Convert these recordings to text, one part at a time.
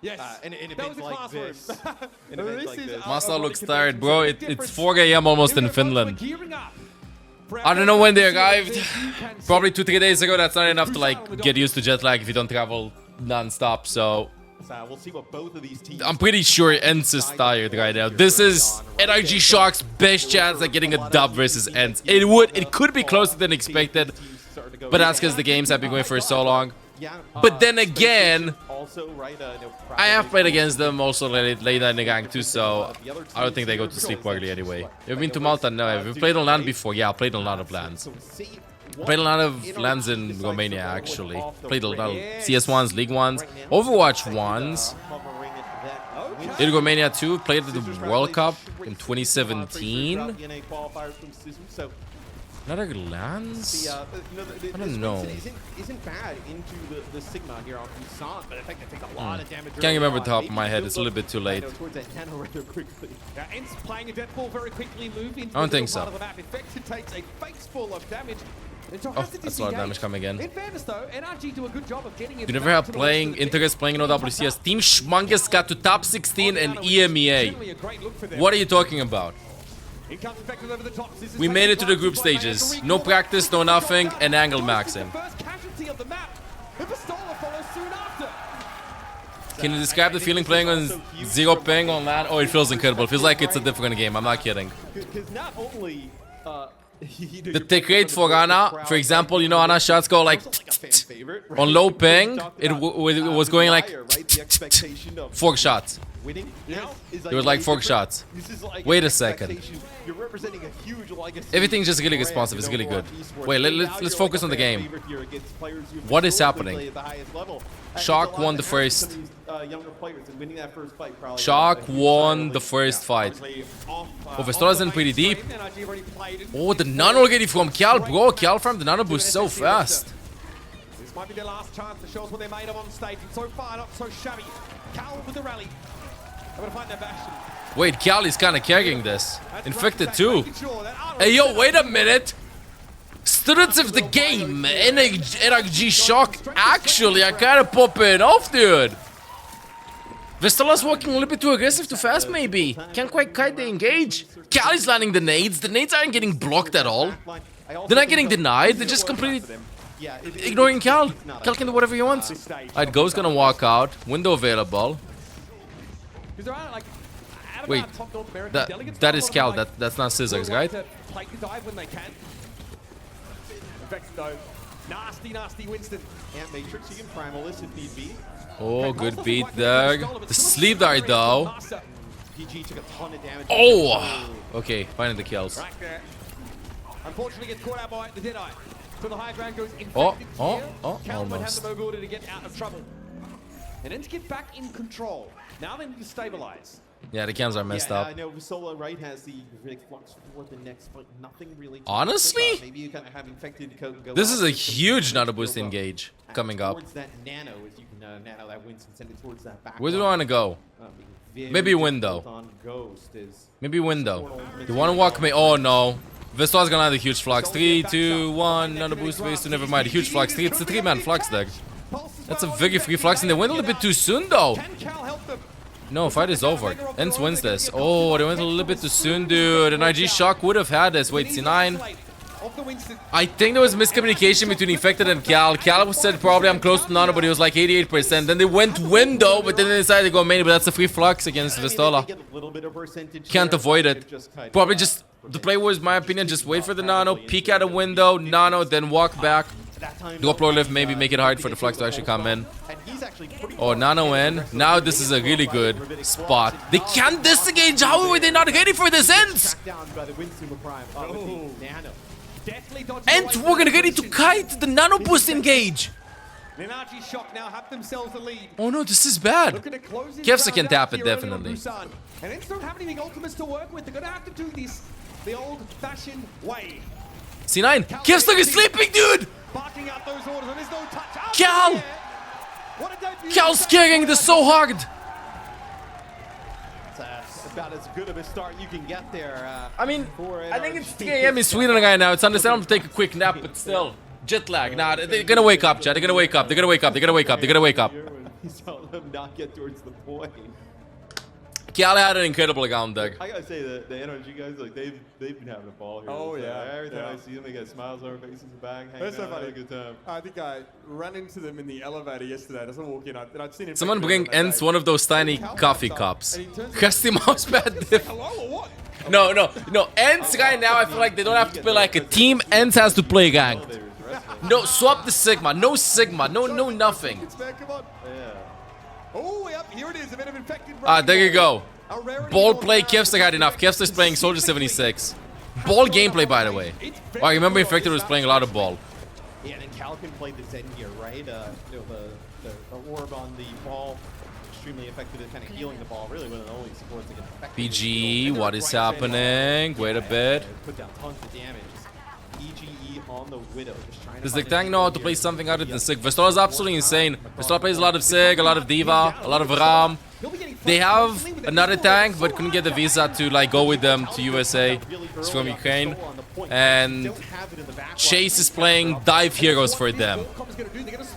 Yes. In that events was a like classroom. this. In events like this. Masta looks tired, bro. It's 4 a.m. almost in Finland. I don't know when they arrived. Probably 2-3 days ago. That's not enough to like get used to jet lag if you don't travel non-stop. So We'll see what both of these teams. I'm pretty sure Ence is tired right now. This is NRG Shock's best chance at getting a dub versus Ence. It could be closer than expected, but that's because the games have been going for so long. But then again, I have played against them also late night in the gang too, so I don't think they go to sleep early anyway. You've been to Malta? No. Have you played on LAN before? Yeah, I played on a lot of LANs. Played a lot of LANs in Romania actually. Played a lot of CS1s, League 1s, Overwatch 1s. In Romania too, played at the World Cup in 2017. Another LANs? I don't know. Isn't bad into the Sigma here on Busan, but I think they take a lot of damage. Can't remember the top of my head. It's a little bit too late. Ence playing a death ball very quickly, move into I don't think so. part of the map. Infected takes a face full of damage. Oh, that's a lot of damage coming in. In fairness though, NRG do a good job of getting it. You never have interest playing in OWCS. Team Schmanges got to top 16 and EMEA. What are you talking about? We made it to the group stages. No practice, no nothing, and angle maxing. Can you describe the feeling playing on 0 ping on LAN? Oh, it feels incredible. It feels like it's a different game. I'm not kidding. The tick rate for Ana, for example, you know, Ana shots go like on low ping. It was going like 4 shots. It was like 4 shots. Wait a second. Everything's just really responsive. It's really good. Wait, let's focus on the game. What is happening? Shock won the first. Shock won the first fight. Oh, Vestola's in pretty deep. Oh, the nano already from Cal, bro. Cal farmed the nano boost so fast. This might be their last chance to show us what they made of on stage. It's so fired up, so shabby. Cal with the rally. I'm gonna find their bastion. Wait, Cal is kind of carrying this. Infected too. Hey, yo, wait a minute. Students of the game, NRG Shock actually are kind of popping off, dude. Vestola's walking a little bit too aggressive, too fast, maybe. Can't quite kite the engage. Cal is landing the nades. The nades aren't getting blocked at all. They're not getting denied. They're just completely ignoring Cal. Cal can do whatever he wants. Alright, Go's gonna walk out. Window available. Wait, that is Cal. That's not Scissors, right? Nasty Winston. Matrix, you can primal this if need be. Oh, good beat there. The sleep dart though. PG took a ton of damage. Oh! Okay, finding the kills. Right there. Unfortunately gets caught out by the Deadeye. So the high ground goes infected Cal might have almost. the Mogul to get out of trouble. And then to get back in control. Now they need to stabilize. Yeah, the cams are messed up. I know Solo right has the flux for the next fight. Nothing really. Honestly, maybe you kind of have infected go this is a huge nano boost engage coming up. Towards that nano, as you can nano that Winston send it towards that back. Where do I want to go? Maybe window. Maybe window. You want to walk me? Oh no. Vestola's gonna have a huge flux. 3, 2, 1. Nano boost waste to never mind. A huge flux. It's a 3-man flux deck. That's a very free flux, and they went a little bit too soon though. No, fight is over. Ence wins this. Oh, they went a little bit too soon, dude. And IG Shock would have had this. Wait, C9. I think there was miscommunication between Infected and Cal. Cal said probably I'm close to Nano, but he was like 88%. Then they went window, but then they decided to go main. But that's a free flux against Vestola. Can't avoid it. Probably just, the play was, my opinion, just wait for the Nano, peek at a window, Nano, then walk back. Go pro lift, maybe make it hard for the flux to actually come in. Oh, Nano in. Now this is a really good spot. They can't disengage. How are they not ready for this Ence? Ence, we're gonna get it to kite the Nano boost engage. Oh no, this is bad. Kevsa can tap it definitely. And Ence don't have anything ultimates to work with. They're gonna have to do this the old-fashioned way. C9, Kevsa is sleeping, dude. Barking out those orders, and there's no touch. Cal! Cal's carrying this so hard. It's about as good of a start you can get there. I mean, I think it's 3 AM in Sweden right now. It's understandable to take a quick nap, but still. Jet lag. Nah, they're gonna wake up, Chad. They're gonna wake up. They're gonna wake up. They're gonna wake up. They're gonna wake up. He saw them not get towards the point. Cal had an incredible account, Doug. I gotta say the NRG guys, like they've been having a ball here. Oh yeah. Every time I see them, they got smiles on their faces in the back, hanging That's so out, funny. having a good time. I think I ran into them in the elevator yesterday. I just walk in. I'd seen him. Someone bring Ence one of those tiny coffee cups. Rusty mousepad diff. Hello or what? No. Ence right now, I feel like they don't have to play like a team. Ence has to play ranked. No, swap the Sigma. No Sigma. No nothing. Come on. Yeah. Oh, yep. Here it is. A bit of infected. There you go. A rarity Ball for play, now. Kevster had enough. Kevster's playing Soldier 76. Ball gameplay, by the way. Oh, I remember Infected was playing a lot of ball. Yeah, and then Calican played the Zen here, right? You know, the orb on the ball, extremely effective at kind of healing the ball. Really one of the only supports that get effective. PG, what is happening? Wait a bit. Put down tons of damage. EGE on the Widow. Just trying to Does the find tank a know how heal to here. play something other than Sig? Vestola is absolutely insane. Vestola plays a lot of Sig, a lot of Diva, a lot of Ram. They have another tank, but couldn't get the visa to like go with them to USA. It's from Ukraine. And Chase is playing dive heroes for them.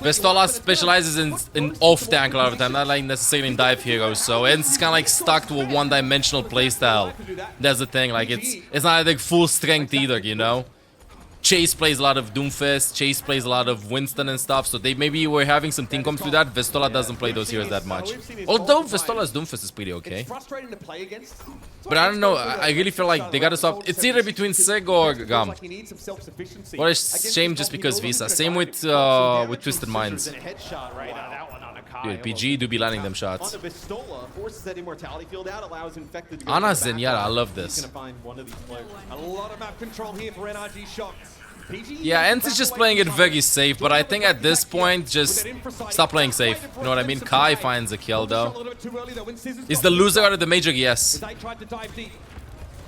Vestola specializes in off tank a lot of the time, not like necessarily in dive heroes. So Ence is kind of like stuck to a one-dimensional playstyle. That's the thing. Like it's not like full strength either, you know. Chase plays a lot of Doomfist, Chase plays a lot of Winston and stuff, so they maybe were having some team comps with that. Vestola doesn't play those heroes that much. Although Vestola's Doomfist is pretty okay. Frustrating to play against. But I don't know, I really feel like they gotta stop. It's either between Sig or Gum. What a shame just because Visa. Same with Twisted Minds. Dude, PG do be landing them shots. Ana Zenyatta, I love this. A lot of map control here for NRG Shock. Yeah, Ence is just playing it very safe, but I think at this point, just stop playing safe. You know what I mean? Kai finds a kill, though. Is the loser out of the major? Yes. They tried to dive deep.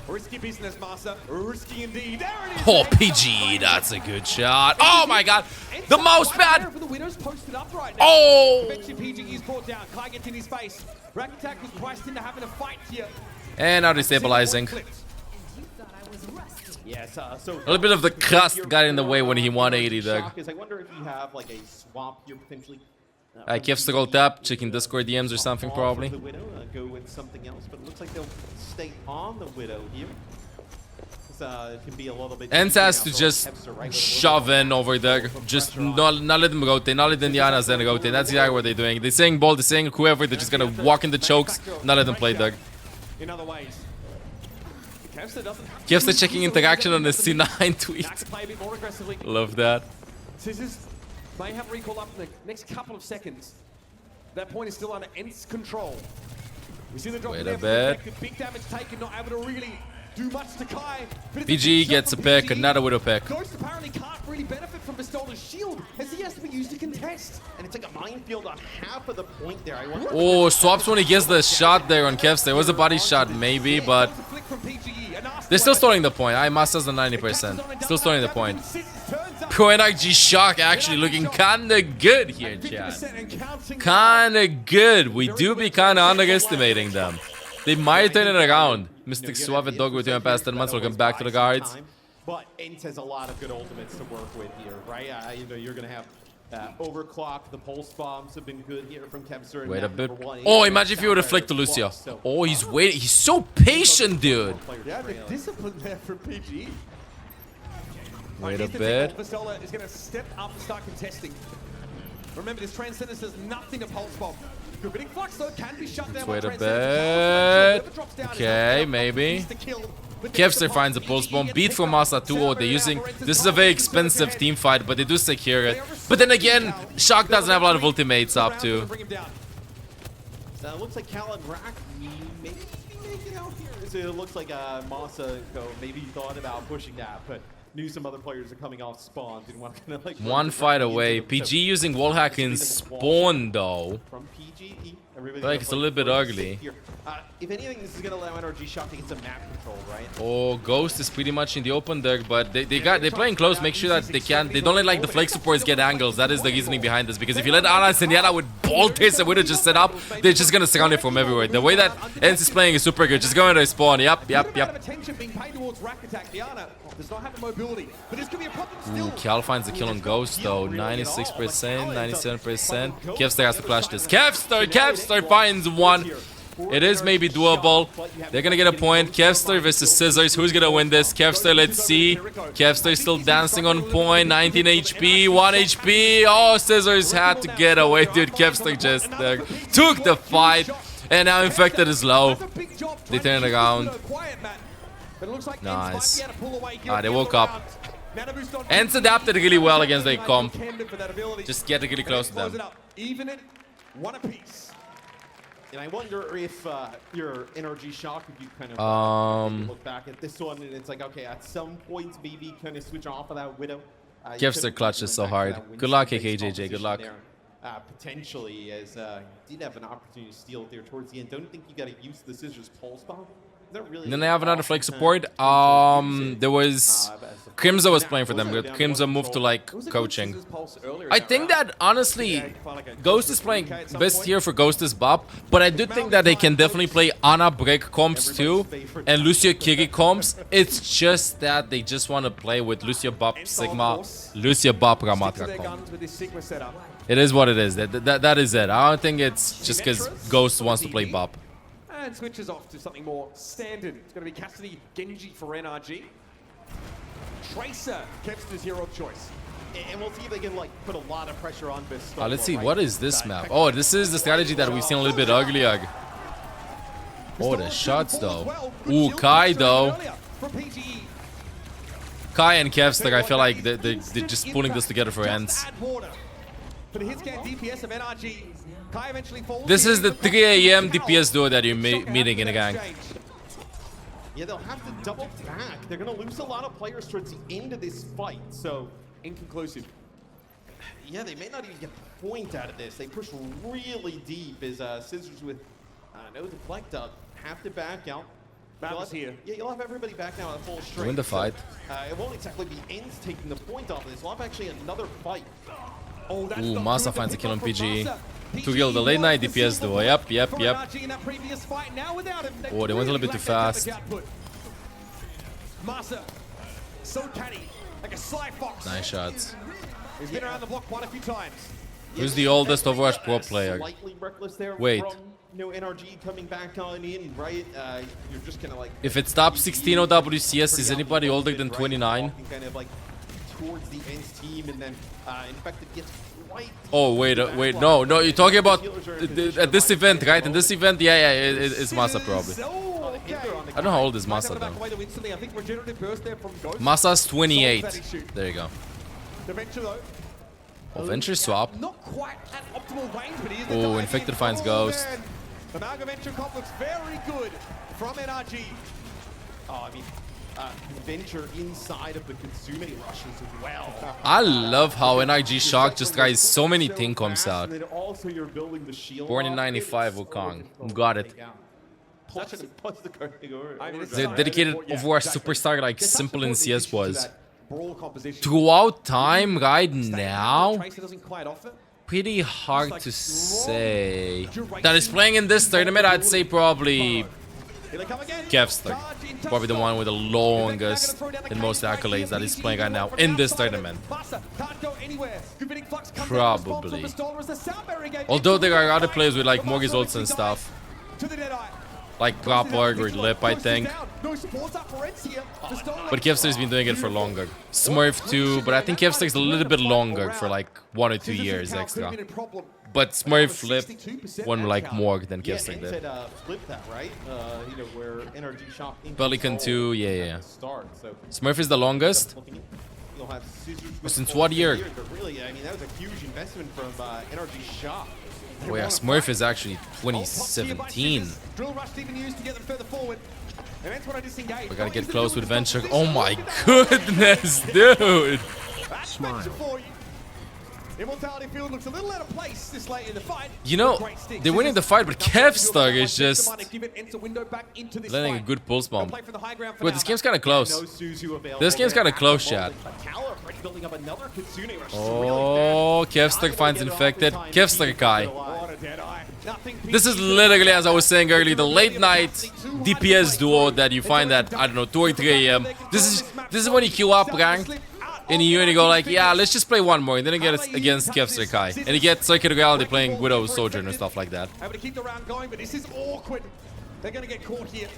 Risky business, Master. Risky indeed. There it is. Oh, PG, that's a good shot. Oh my god, the mouse pad. The Widow's posted up right now. Oh. Eventually, PG is brought down. Kai gets in his face. Rack Attack was priced into having a fight here. And now destabilizing. Yes, A so little bit of the crust got in the way when he 180, Doug. I wonder if you have like a swap here potentially. Kev's to go tap, checking Discord DMs or something probably. The Widow, go with something else, but it looks like they'll stay on the Widow here. It can be a little bit. Ence has to just shove in over there. Just not let them rotate, not let the Indianas then rotate. That's exactly what they're doing. They're saying ball, they're saying whoever, they're just gonna walk in the chokes, not let them play, Doug. In other ways. Kev's checking interaction on the C9 tweet. Play a bit more aggressively. Love that. Scissors may have recall up in the next couple of seconds. That point is still under Ence control. We see the drop Wait there a bit. Big damage taken, not able to really do much to Kai. PG gets a pick, another Widow pick. Ghost apparently can't really benefit from Vestola's shield, as he has to be used to contest. And it's like a minefield on half of the point there. I wonder. Oh, swaps when he gets the shot there on Kevs. There was a body shot maybe, but they're still storing the point. I masters the 90%. Still storing the point. Pro NRG Shock actually looking kinda good here, chat. Kinda good. We do be kinda underestimating them. They might turn it around. Mystic Suave Dog with 2 past 10 months. Welcome back to the guards. But Ence has a lot of good ultimates to work with here, right? You know, you're gonna have overclock. The pulse bombs have been good here from Kevster. Wait a bit. Oh, imagine if you would have flicked to Lucio. Oh, he's waiting. He's so patient, dude. Yeah, the discipline there from PG. Wait a bit. Vestola is going to step up and start contesting. Remember, this Transcendence does nothing to pulse bomb. Good bit of flux, though, can be shut down. Wait a bit. Okay, maybe. Kevster finds a pulse bomb. Beat from Masa 2-0. They're using. This is a very expensive team fight, but they do secure it. But then again, Shock doesn't have a lot of ultimates up to. So it looks like Cal and Rack maybe make it out here. So it looks like Masa maybe thought about pushing that, but knew some other players are coming off spawn. Didn't want to kind of like one fight away. PG using wallhack in spawn though. From PG, like it's a little bit ugly. If anything, this is gonna allow NRG Shock to get some map control, right? Oh, Ghost is pretty much in the open there, but they're playing close. Make sure that they don't let like the flank supports get angles. That is the reasoning behind this. Because if you let Ana and Zenyatta with bolters and Widow just set up, they're just gonna surround it from everywhere. The way that Ence is playing is super good. Just going to spawn. Yep. Attention being paid towards Rack Attack. Diana does not have the ability. But this could be a problem Ooh, still. Cal finds the kill on Ghost though. 96%, 97%. Kevster has to clutch this. Kevster finds one. It is maybe doable. They're gonna get a point. Kevster versus Scissors. Who's gonna win this? Kevster, let's see. Kevster still dancing on point. 19 HP, 1 HP. Oh, Scissors had to get away, dude. Kevster just took the fight. And now Infected is low. They turn it around. Nice. They woke up. Ence adapted really well against their comp. Just get really close to them. Even it, one apiece. And I wonder if your energy shock, if you kind of look back at this one, and it's like, okay, at some points maybe kind of switch off of that Widow. Kevster clutch is so hard. Good luck, KKJJ. Good luck. Potentially, as you did have an opportunity to steal it there towards the end. Don't think you got to use the Scissors pulse bomb. Then they have another flank support. There was Crimza was playing for them, but Crimza moved to like coaching. I think that honestly, Ghost is playing best here for Ghost is Bop, but I do think that they can definitely play Ana Break comps too and Lucio Kiri comps. It's just that they just want to play with Lucio Bop Sigma, Lucio Bop Ramatra comp. It is what it is. That is it. I don't think it's just because Ghost wants to play Bop. And switches off to something more standard. It's going to be Cassidy Genji for NRG. Tracer, Kevster's hero of choice. And we'll see if they can like put a lot of pressure on this. Let's see, what is this map? Oh, this is the strategy that we've seen a little bit earlier. Oh, the shots though. Ooh, Kai though. Kai and Kevster, I feel like they're just pulling this together for Ence. This is the 3 AM DPS duo that you're meeting in a gang. Yeah, they'll have to double back. They're going to lose a lot of players towards the end of this fight, so inconclusive. Yeah, they may not even get a point out of this. They push really deep as Scissors with no deflect up. Have to back out. Here. Yeah, you'll have everybody back now at full strength. Win the fight. So, it won't exactly be Ence taking the point off of this. We'll have actually another fight. Ooh, Masa finds a kill on PG. To kill the late night DPS duo. Yep. Oh, they went a little bit too fast. Nice shots. He's been around the block quite a few times. Who's the oldest Overwatch pro player? Wait. No NRG coming back on in, right? You're just kind of like. If it's top 16 OWCS, is anybody older than 29? Kind of like towards the Ence team, and then Infected gets right. Oh wait, no, you're talking about at this event, right? In this event, yeah, it's Masa probably. I don't know how old is Masa though. Masa's 28. There you go. Oh, Venture swap. Oh, Infected finds Ghost. The Malga Venture comp looks very good from NRG. Oh, I mean, Venture inside of the consuming rushes as well. I love how NRG Shock just tries so many thing comes out. Born in 95, Wukong. Got it. The dedicated Overwatch superstar like Simple in CS was. Throughout time, right now, pretty hard to say. That is playing in this tournament, I'd say probably Kevster. Probably the one with the longest and most accolades that is playing right now in this tournament. Probably. Although there are other players with like more results and stuff. Like Dropberg or Lip, I think. But Kevster's been doing it for longer. Smurf too, but I think Kevster's a little bit longer for like 1 or 2 years extra. But Smurf Lip won like more than Kevster did. Pelican 2, yeah. Smurf is the longest. Since what year? Oh yeah, Smurf is actually 2017. We gotta get close with Venture. Oh my goodness, dude! Smile. Immortality Field looks a little out of place this late in the fight. You know, they're winning the fight, but Kevster is just letting a good pulse bomb. Wait, this game's kind of close. This game's kind of close, chat. Oh, Kevster finds Infected. Kevster Kai. This is literally, as I was saying earlier, the late night DPS duo that you find at, I don't know, 2 or 3 AM. This is This is when you queue up rank in EU and you go like, yeah, let's just play one more, and then you get it against Kevster Kai. And you get Circuit Reality playing Widow Sojourn and stuff like that. Able to keep the round going, but this is awkward. They're going to get caught here.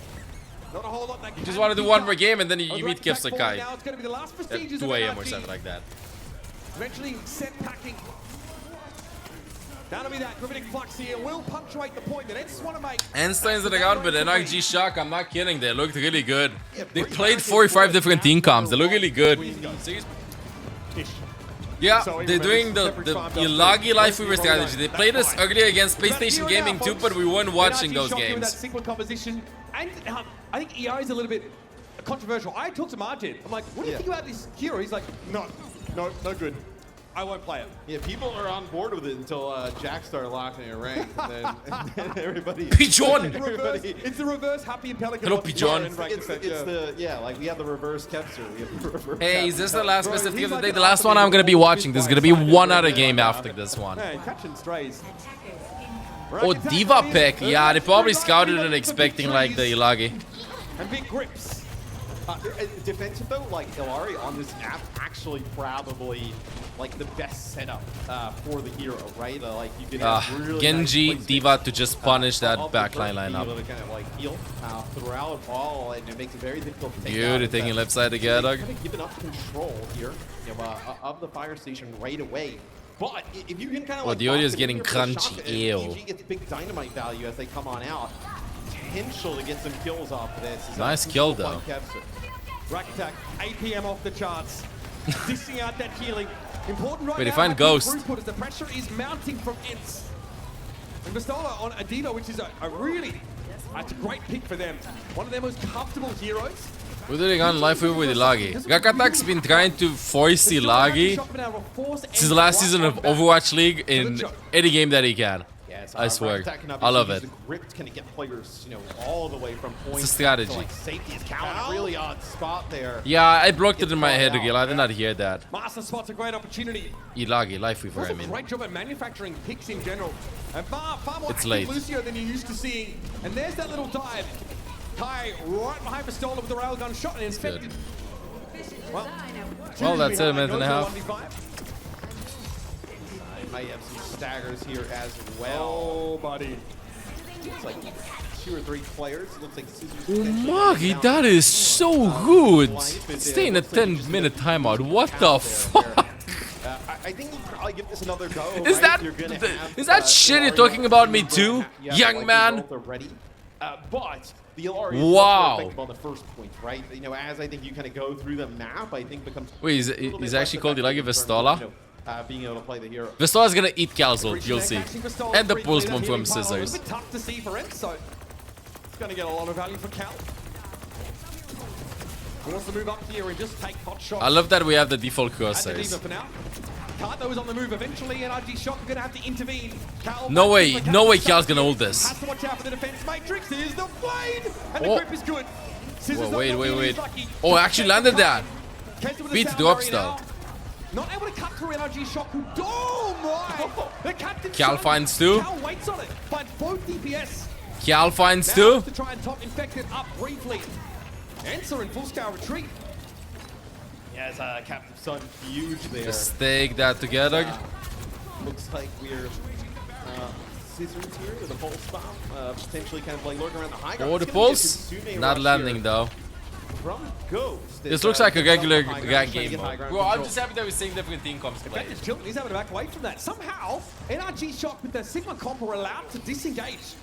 Not a whole lot. You just want to do one more game and then you meet Kevster Kevster Kai It's going to be the last at prestigious 2 AM or something like that. Eventually set packing. That'll be that. Gravitic Flux here will punctuate the point that Ence want to make. Ence turns it around, but NRG Shock, I'm not kidding, they looked really good. They played 45 different team comps, they look really good. Yeah, they're doing the Ilagi Life Weaver strategy. They played this earlier against PlayStation Gaming too, but we weren't watching those games. And I think EI is a little bit controversial. I talked to Margin. I'm like, what do you think about this hero? He's like, no good. I won't play it. Yeah, people are on board with it until Jack started locking a rank, and then everybody. Pigeon! It's the reverse Happy and Pelican. Hello, Pigeon. It's the like we have the reverse Kevster. We have the reverse. Hey, is this the last best of the day? The last one I'm gonna be watching. There's gonna be one other game after this one. Hey, catching strays. Oh, Diva pick. Yeah, they probably scouted and expecting like the Ilagi. And big grips. Defensive though, like Illari on this map, actually probably like the best setup for the hero, right? Like you can have really Genji, nice Diva to just punish that backline lineup. To kind of like heal throughout all, and it makes it very difficult to take Beauty taking left side together. Kind of giving up control here, you know, of the fire station right away. But if you can kind of like the audio is getting crunchy. Ew. PG gets big dynamite value as they come on out. Potential to get some kills off of this. Nice kill though. Rack attack, APM off the charts. Dishing out that healing. Important right Wait, now. they find Ghost. As the pressure is mounting from Ence. And Bastola on Adiva, which is a really, it's a great pick for them. One of their most comfortable heroes. We're doing on life with Ilagi. Gakatak's been trying to force Ilagi since the last season of Overwatch League in any game that he can. I swear. I love it. Can get players, you know, all the way from point. It's a strategy. To, like, safety is Cal, really odd spot there. Yeah, I blocked it in my head again. I did not hear that. Master spot's a great opportunity. Ilagi, Life Weaver, I mean. Great job at manufacturing picks in general. And far more it's late. Lucio than you're used to seeing. And there's that little dive. Kai right behind Bastola with the railgun shot and infected. Well, that's it, a minute and a half. Might have some staggers here as well. Oh, buddy. Looks like 2 or 3 players. Looks like Magi, that is so good. Staying a 10-minute timeout. What the fuck? I think we'll probably give this another go. Is that shit you're talking about me too, young man? But the Illari is on the first point, right? You know, as I think you kind of go through the map, I think becomes. Wait, is actually called Ilagi Vestola? Being able to play the hero. Vestola's gonna eat Calzul, you'll see. And the pulse bomb from Scissors. A bit tough to see for Ence, so it's gonna get a lot of value for Cal. He wants to move up here and just take hot shots. I love that we have the default crosshairs. Kato is on the move eventually, and RG Shock are gonna have to intervene. No way Cal's gonna hold this. Has to watch out for the defense matrix. Here's the blade, and the grip is good. Whoa, wait. Oh, actually landed that. Beat the drops though. Not able to cut through NRG Shock. Oh my! The captain. Cal finds 2. Cal waits on it. Finds both DPS. Cal finds 2. To try and top infected up briefly. Ence are in full scale retreat. Yes, Captain Sun huge there. Just take that together. Looks like we're Scissors here with a pulse bomb. Potentially kind of like lurking around the high ground. Oh, the pulse? Not landing though. From Ghost. This looks like a regular game mode. Bro, I'm just happy that we're seeing different team comps play. He's able to back away from that. Somehow, NRG Shock with their Sigma comp are allowed to disengage.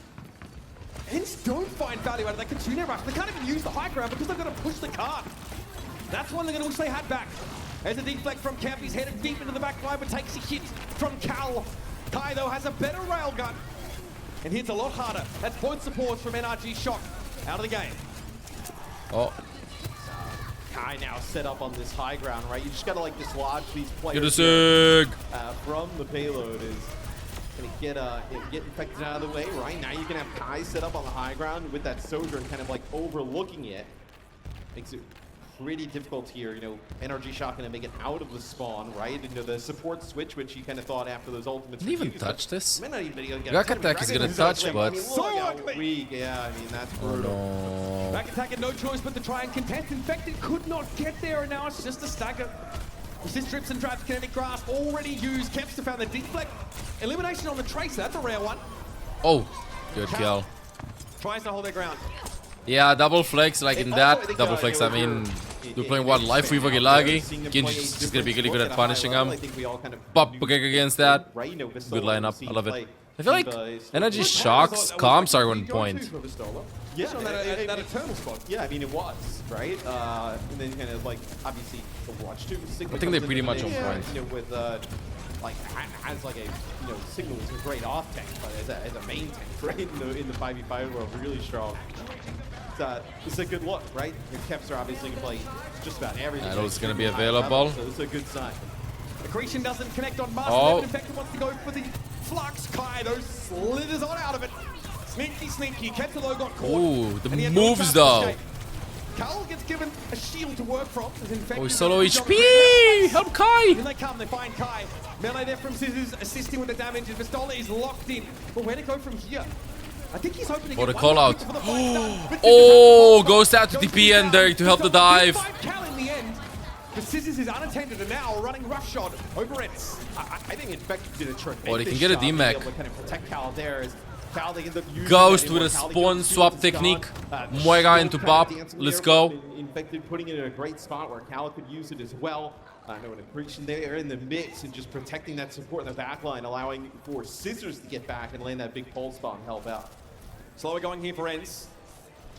Ence don't find value out of that Kitsune rush. They can't even use the high ground because they're going to push the card. That's one they're going to wish they had back. There's a deflect from Camp. He's headed deep into the back line, but takes a hit from Cal. Kai, though, has a better railgun and hits a lot harder. That's both supports from NRG Shock out of the game. Oh. Kai now set up on this high ground, right? You just gotta like dislodge these players. Get a sig. From the payload is gonna get infected out of the way, right? Now you can have Kai set up on the high ground with that Sojourn kind of like overlooking it. Makes it pretty difficult here. You know, Energy Shock going to make it out of the spawn, right? Into the support switch, which he kind of thought after those ultimates. Didn't even touch this. Rack Attack is going to touch, but... So weak. Yeah, I mean, that's brutal. Oh, no. Rack Attack had no choice but to try and contest. Infected could not get there, and now it's just a stagger. Resist strips and traps, kinetic grasp already used. Kempster found the deflect. Elimination on the Tracer, that's a rare one. Oh, good kill. Tries to hold their ground. Yeah, double flex, like in that. Double flex, I mean, we're playing what? Life Weaver Gilagi. Genji's just gonna be really good at punishing him. Pop Bugek against that. Good lineup, I love it. I feel like Energy Shocks comps are on point. Yeah, on that Eternal spot. Yeah, I mean, it was, right? And then kind of like, obviously, Overwatch 2. I think they're pretty much on point. You know, with, like, as like a, you know, Signal is a great off tank, but as a main tank, right? In the 5v5 world, really strong. It's a good look, right? Your Keps are obviously going to play just about everything. I know it's going to be available. So it's a good sign. Accretion doesn't connect on Master. Oh. Infected wants to go for the Flux. Kaido slithers on out of it. Sneaky. Kepsilo got caught. Ooh, the moves though. Carl gets given a shield to work from. Oh, solo HP! Help Kai! Here they come, they find Kai. Melee there from Scissors, assisting with the damage. And Vistola is locked in. But where to go from here? I think he's hoping to get the one call more out. hit for the fight. Oh, goes out to DP and there to help the dive. Cal in the end. The Scissors is unattended and now running roughshod over Ence. I think Infected did a tremendous Oh, they can get a DMAC. job to kind of protect Cal there. Cal, they end up using Ghost that with a anymore. Cal, they spawn go swap to technique. Gon. Moira Still into kind of Bob. dancing Let's there, go. but Infected putting it in a great spot where Cal could use it as well. I know an Accretion there in the mix and just protecting that support in the back line, allowing for Scissors to get back and land that big pole spot and help out. Slower going here for Ence.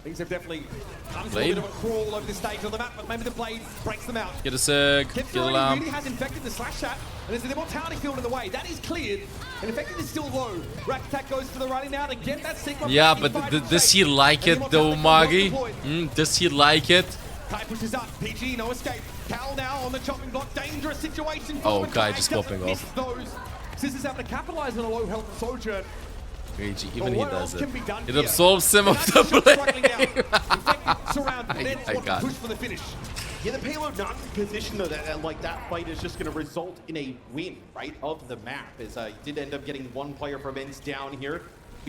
Things have definitely come to a Blade. bit of a crawl over the stage of the map, but maybe the Blade breaks them out. Get a sig. Kempster Get a already lamp. really has infected the slash shot, and there's an immortality field in the way. That is cleared, and infected is still low. Rack Attack goes for the running now to get that Sigma. Yeah, back in but fight does shape. he like And it though, immortality Magi? was deployed. Does he like it? Kai pushes up. PG, no escape. Cal now on the chopping block. Dangerous situation. for Oh, him, and Kai just doesn't popping miss off. those. Scissors having to capitalize on a low health Sojourn. Crazy, But even he what does else it. can be done It here? absorbs some of They're the not struggling now. blade. Infected surrounded. Nets I want to got it. push for the finish. Yeah, the payload not in position though that like that fight is just going to result in a win, right, of the map. As did end up getting one player from Ence down here.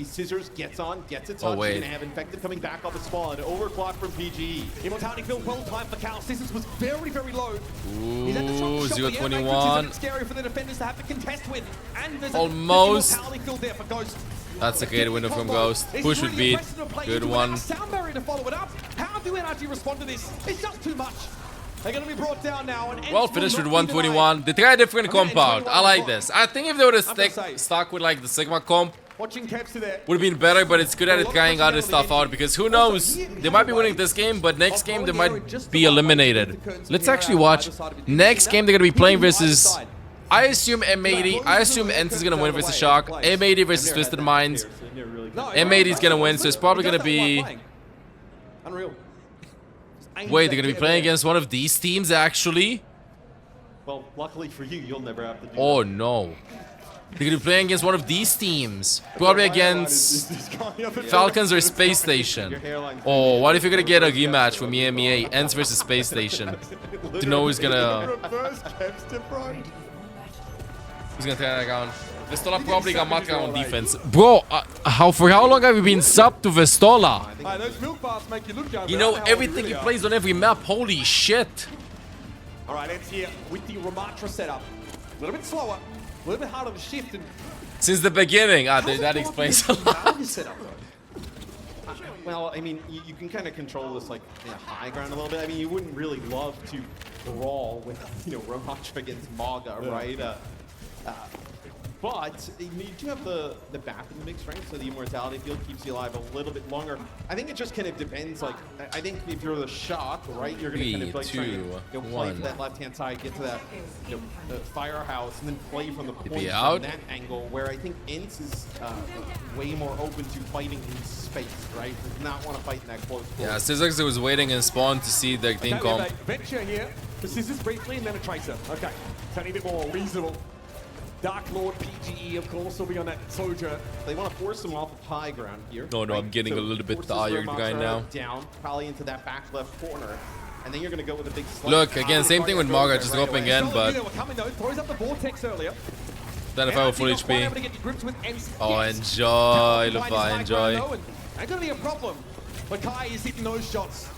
Scissors gets on, gets a touch. Oh, wait. You're gonna have Infected coming back off the spawn. Overclock from PG. Immortality field well timed for Cal. Scissors was very low. He's at the Ooh, shot. 0-21. It's scary for the defenders to have to contest with. And there's Almost. a immortality field there for Ghost. That's a great window from Ghost. It's Push really would beat. impressive to play Good into one. without Sound barrier to follow it up. How do NRG respond to this? It's just too much. They're going to be brought down now. And Well, Ence will finished with not be 121. They tried a different I mean, compound. I like this. I think if they would have I'm gonna say- stuck with like the Sigma comp, Watching Kempster there. would have been better, but it's good at it trying other stuff out because who knows? They might be winning this game, but next game they might be eliminated. Let's actually watch. Next game they're going to be playing versus, I assume M80. I assume Ence is going to win versus Shock. M80 versus Twisted Minds. M80 is going to win, so it's probably going to be... Unreal. Wait, they're going to be playing against one of these teams actually? Well, luckily for you, you'll never have to do Oh that. no. They're gonna be playing against one of these teams. Probably against Falcons or Space Station. Oh, what if you're gonna get a rematch from EMEA, Ence versus Space Station? To know who's gonna try that down. Vistola probably got Matra on defense. Bro, for how long have you been subbed to Vistola? Those milk bars make you look young. You know everything he plays on every map. Holy shit. All right, Ence here with the Ramatra setup. A little bit slower, a little bit harder to shift. And Since the beginning. That explains a lot. Well, I mean, you can kind of control this like high ground a little bit. I mean, you wouldn't really love to brawl with Ramatra against Maga, right? But you do have the back in the mix, right? So the immortality field keeps you alive a little bit longer. I think it just kind of depends. Like, I think if you're the Shock, right, you're gonna kind of like try and play for that left-hand side, get to that the firehouse, and then play from the point from that angle. Where I think Ence is way more open to fighting in space, right? Does not want to fight in that close. Yeah, Scissors was waiting in spawn to see their team comp. Venture here. The Scissors briefly and then a Tracer. Okay, turning a bit more reasonable. Dark Lord PGE, of course, will be on that Soldier. They want to force them off of high ground here. No, I'm getting a little bit tired right now. Down, probably into that back left corner. And then you're going to go with a big slap. Look, again, same thing with Marga, just dropping in, but Throws up the vortex earlier. then if I were full HP. Oh, enjoy, Lufa, enjoy. Ain't gonna be a problem. But Kai is hitting those shots.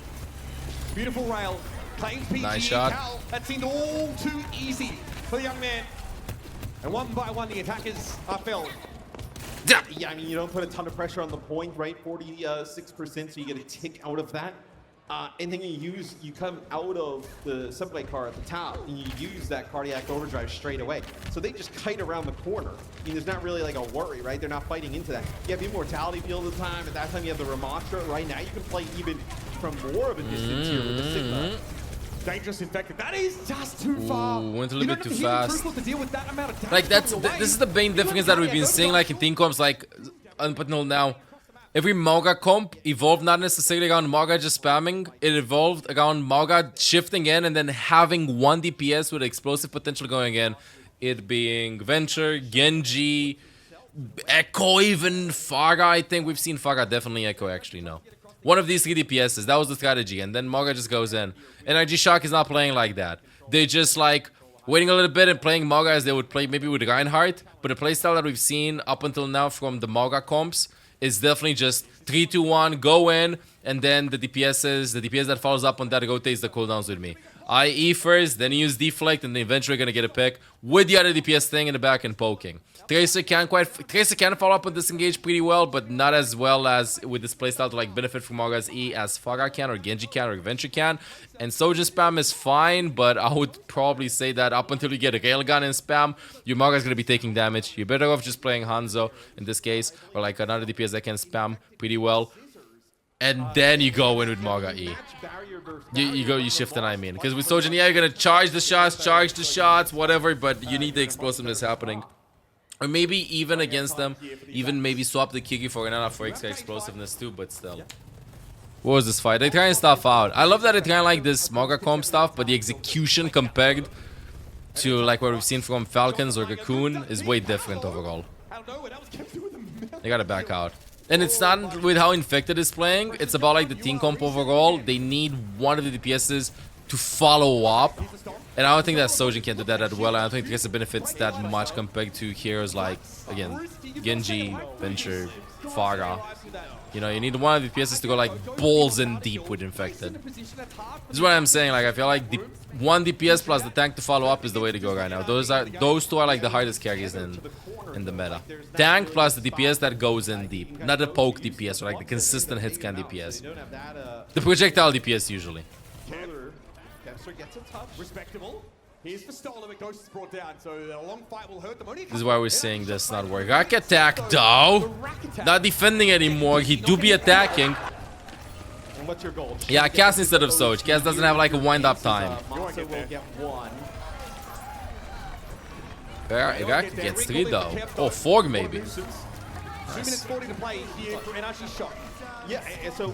Beautiful rail. Claims PG. Nice shot. Cal, that seemed all too easy for the young man. And one by one, the attackers are felled. Yeah, I mean, you don't put a ton of pressure on the point, right? 46%, so you get a tick out of that. And then you come out of the subway car at the top, and you use that cardiac overdrive straight away. So they just kite around the corner. I mean, there's not really like a worry, right? They're not fighting into that. You have immortality field at the time. At that time, you have the Ramastra. Right now, you can play even from more of a distance here with the Sigma. Dangerous infected. That is just too far. Ooh, went a little bit too fast. To deal with that amount of Like this is the main difference that we've been seeing, like in team comps, like up until now. Every Mauga comp evolved not necessarily around Mauga just spamming. It evolved around Mauga shifting in and then having one DPS with explosive potential going in. It being Venture, Genji, Echo, even Faga. I think we've seen Faga, definitely Echo actually, no. One of these 3 DPSs, that was the strategy, and then Mauga just goes in. NRG Shock is not playing like that. They just like waiting a little bit and playing Mauga as they would play maybe with Reinhardt, but the playstyle that we've seen up until now from the Mauga comps is definitely just 3-2-1, go in, and then the DPS that follows up on that rotates the cooldowns with me. I E first, then use deflect, and then eventually gonna get a pick with the other DPS thing in the back and poking. Tracer can follow up on disengage pretty well, but not as well as with this playstyle to like benefit from Mauga's E as Faga can, or Genji can, or Venture can. And Soja spam is fine, but I would probably say that up until you get a Railgun and spam, your Mauga's gonna be taking damage. You're better off just playing Hanzo in this case, or like another DPS that can spam pretty well. And then you go in with Mauga E. You shift and I mean. Because with Sojan, yeah, you're gonna charge the shots, whatever, but you need the explosiveness happening. Or maybe even against them, even maybe swap the Kiki for another for extra explosiveness too, but still. What was this fight? They trying stuff out. I love that they try like this Mauga comp stuff, but the execution compared to like what we've seen from Falcons or Cocoon is way different overall. They gotta back out. And it's not with how Infected is playing, it's about like the team comp overall. They need one of the DPSs to follow up. And I don't think that Sojin can do that well. I don't think Tracer benefits that much compared to heroes like, again, Genji, Venture, Faga. You know, you need one of the DPSs to go like balls in deep with Infected. This is what I'm saying. Like, I feel like the one DPS plus the tank to follow up is the way to go right now. Those two are like the hardest carries in the meta. Tank plus the DPS that goes in deep, not the poke DPS or like the consistent hit scan DPS. The projectile DPS usually. Gets a touch. Respectable. Here's for Stolen, but Ghost is brought down, so a long fight will hurt them. This is why we're seeing this not work. Rack attack though. Not defending anymore. He do be attacking. What's your goal? Yeah, Cass instead of Soj. Cass doesn't have like a wind-up time. Rack gets 3 though. Oh, 4 maybe. Nice.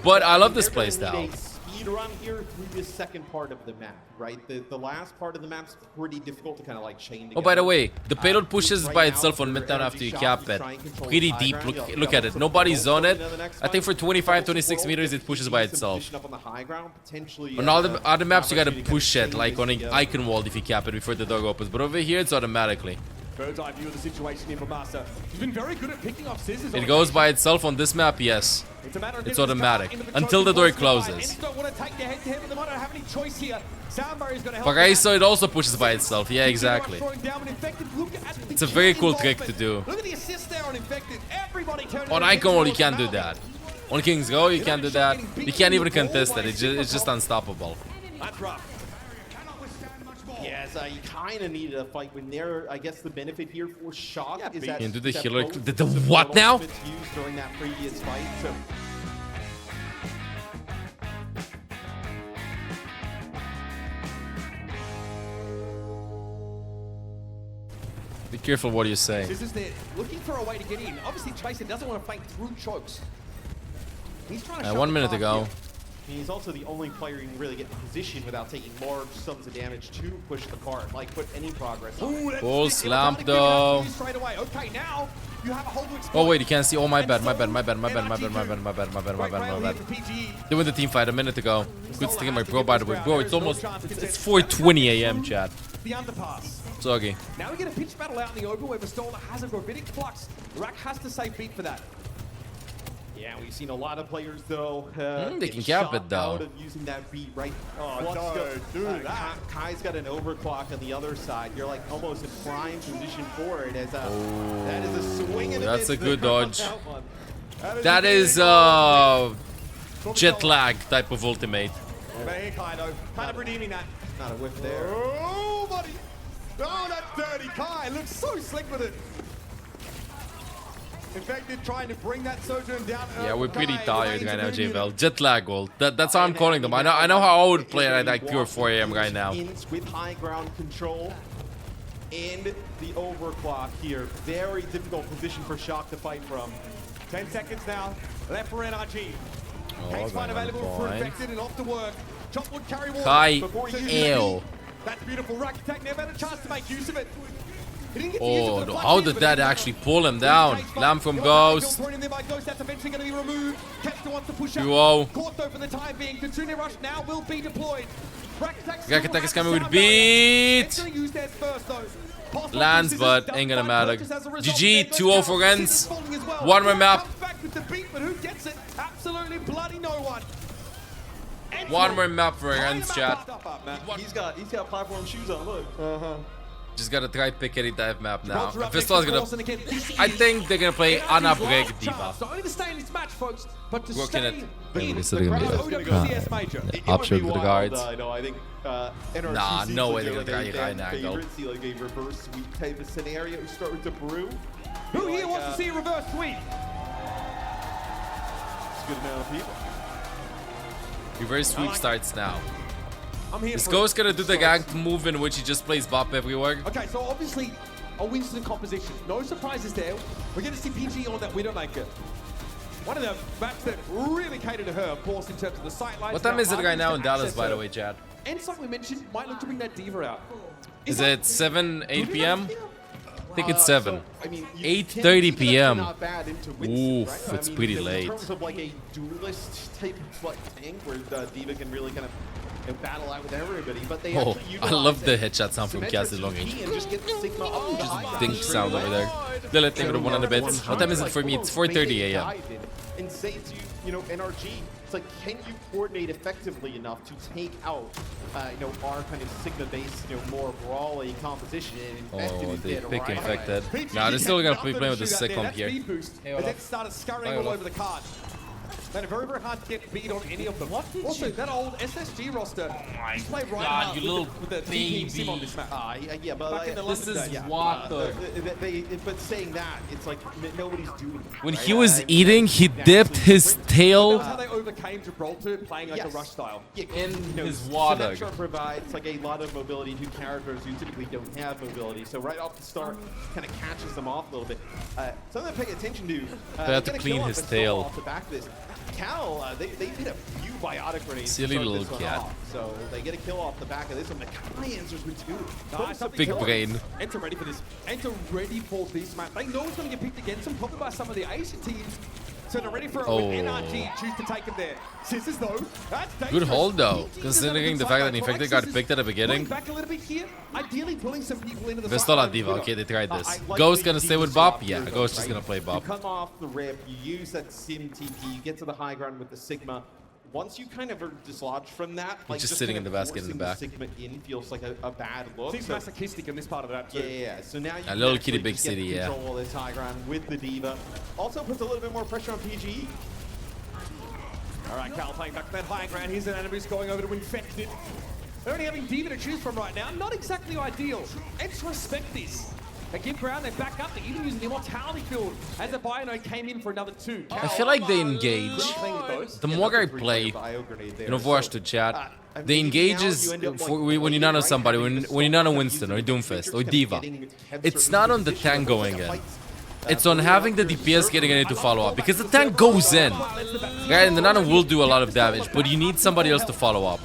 But I love this playstyle. Run here through this second part of the map, right? The last part of the map's pretty difficult to kind of like chain together. Oh, by the way, the payload pushes by itself on midtown after you cap it. Pretty deep. Look at it. Nobody's on it. I think for 25, 26 meters, it pushes by itself. On all the other maps, you gotta push it, like on an icon wall if you cap it before the door opens. But over here, it's automatically. Bird's eye view of the situation here for Master. He's been very good at picking up scissors. It goes by itself on this map, yes. It's automatic. Until the door closes. Paraiso, it also pushes by itself. Yeah, exactly. It's a very cool trick to do. On Icon Wall, you can't do that. On King's Go, you can't do that. You can't even contest it. It's just unstoppable. Yes, you kind of needed a fight when there. I guess the benefit here for Shock is that into the healer. The what now? Used during that previous fight. So. Be careful what you say. Looking for a way to get in. Obviously, Tracer doesn't want to fight through chokes. He's trying to 1 minute ago. He's also the only player who can really get in position without taking large sums of damage to push the cart, like put any progress on it. Full slamp though. Straight away. Okay, now you have a hold to exploit. Oh wait, you can't see. Oh my bad, my bad, my bad, my bad, my bad, my bad, my bad, my bad, my bad, my bad. They win the team fight a minute ago. Good stream, my bro, by the way. Bro, it's almost, it's 4:20 a.m. chat. The underpass. Soggy. Now we get a pitch battle out in the open where Vistola has a gravitic flux. Rack has to save beat for that. Yeah, we've seen a lot of players though. They can cap it though. Out of using that beat, right? Oh, dude, Kai's got an overclock on the other side. You're like almost in prime position for it. As that is a swing and a That's miss a good dodge. That is jet lag type of ultimate. Very Kai though, kind of redeeming that. Not a whiff there. Oh, buddy. Oh, that dirty Kai looks so slick with it. Infected trying to bring that Sojourn down. Yeah, we're pretty tired right now, JVL. Jet lag ult. That's how I'm calling them. I know how I would play at like pure 4 a.m. right now. With high ground control and the overclock here. Very difficult position for Shock to fight from. 10 seconds now left for NRG. Oh, Case find available for Infected and off to work. Chopwood carry wall. Kai, ew. That's beautiful. Rack attack never had a chance to make use of it. Oh, no. How did that actually pull him down? Lamb from Ghost. Duo. Caught though for the time being. Katsune Rush now will be deployed. Rack attack is coming with beat. Lands, but ain't gonna matter. GG, 2-0 for Ence. One more map. One more map for Ence, chat. He's got platform shoes on, look. Just gotta try pick any dive map now. Vistola's gonna. I think they're gonna play Ana Break Diva. Working it. Is it gonna be option with the guards? Nah, no way they're gonna try high angle. See like a reverse sweep type of scenario starting to brew. Who here wants to see a reverse sweep? It's a good amount of people. Reverse sweep starts now. I'm here. Is Ghost gonna do the ganked move in which he just plays Bop everywhere? Okay, so obviously a Winston composition. No surprises there. We're gonna see PG on that Widowmaker. One of the maps that really cater to her, of course, in terms of the sight lines. What time is it right now in Dallas, by the way, Chad? And like we mentioned, might look to bring that Diva out. Is it 7, 8 p.m.? I think it's 7. 8:30 p.m. Oof, it's pretty late. In terms of like a duelist type of like thing where the Diva can really kind of battle out with everybody, but they actually I love the headshot sound from Cassie long range. Just Dink sound over there. They'll let me with 100 bits. What time is it for me? It's 4:30 a.m. And say to you know, NRG, it's like, can you coordinate effectively enough to take out, our kind of Sigma-based, more brawly composition and oh, they pick Infected. Nah, they're still gonna play playing with the sick comp here. Hey, and then started scurrying all over the card. Then very, very hard to get beat on any of them. Also, that old SSG roster, you play right now with the TP sim on this map. Yeah, but this is what the... But saying that, it's like nobody's doing it. When he was eating, he dipped his tail... That's how they overcame Gibraltar, playing like a rush style. In his water. Symmetra provides like a lot of mobility to characters who typically don't have mobility. So right off the start, kind of catches them off a little bit. Something to pay attention to. They have to clean his tail. Off the back of this. Cal, they hit a few biotic grenades. Silly little cat. So they get a kill off the back of this one. The Kai answers with 2. Big brain. Enter ready for this. Enter ready for this map. They know it's going to get picked against them, probably by some of the Asian teams. So they're ready for it with NRG. Choose to take him there. Scissors though. That's dangerous. Good hold though, considering the fact that Infected got picked at the beginning. Back a little bit here. Ideally pulling some people into the Vistola Diva. Okay, they tried this. Ghost gonna stay with Bop? Yeah, Ghost is gonna play Bop. You come off the rip, you use that sim TP, you get to the high ground with the Sigma. Once you kind of are dislodged from that, like just sitting in the basket in the back. Sigma in feels like a bad look. Seems masochistic in this part of that too. Yeah. So now you a little kitty big city, yeah. Control this high ground with the Diva. Also puts a little bit more pressure on PG. All right, Cal playing back to that high ground. Here's an enemies going over to Infected. They're only having Diva to choose from right now. Not exactly ideal. Ents respect this. They give ground, they back up, they even use the Immortality field as the Bino came in for another 2. I feel like they engage. The more I play in Overwatch to chat, the engages when you nano somebody, when you nano Winston or Doomfist or Diva. It's not on the tank going in. It's on having the DPS getting in to follow up, because the tank goes in. Right, and the Nano will do a lot of damage, but you need somebody else to follow up.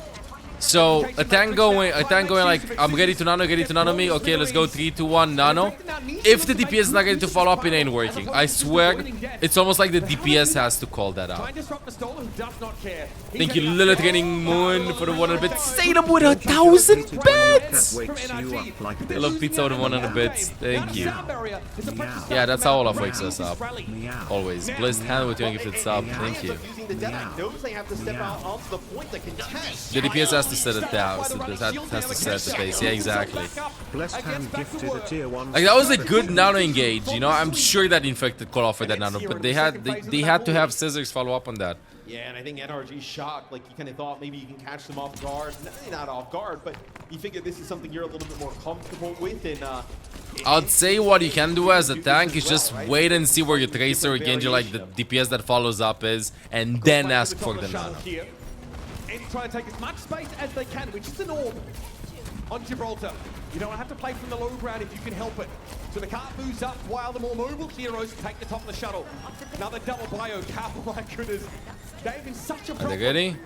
So a tank going like, I'm ready to nano me. Okay, let's go 3, 2, 1, nano. If the DPS is not ready to follow up, it ain't working. I swear, it's almost like the DPS has to call that out. Thank you, Lilith Training Moon, for the 100 bits. Satan with 1,000 bits! I love pizza with 100 bits. Thank you. Yeah, that's how Olaf wakes us up. Always. Blessed hand with your gifted sub. Thank you. The DPS has to set it down. Has to set the base. Yeah, exactly. Like, that was a good nano engage, you know? I'm sure that Infected called off for that nano, but they had to have Scissors follow up on that. Yeah, and I think NRG shocked. Like, you kind of thought maybe you can catch them off guard. Not off guard, but you figure this is something you're a little bit more comfortable with. And I'd say what you can do as a tank is just wait and see where your Tracer or Genji, like the DPS that follows up, is, and then ask for the nano. And try to take as much space as they can, which is the norm on Gibraltar. You don't have to play from the low ground if you can help it. So the cart moves up while the more mobile heroes take the top of the shuttle. Another double bio cap, oh my goodness. They've been such a problem. Are they ready?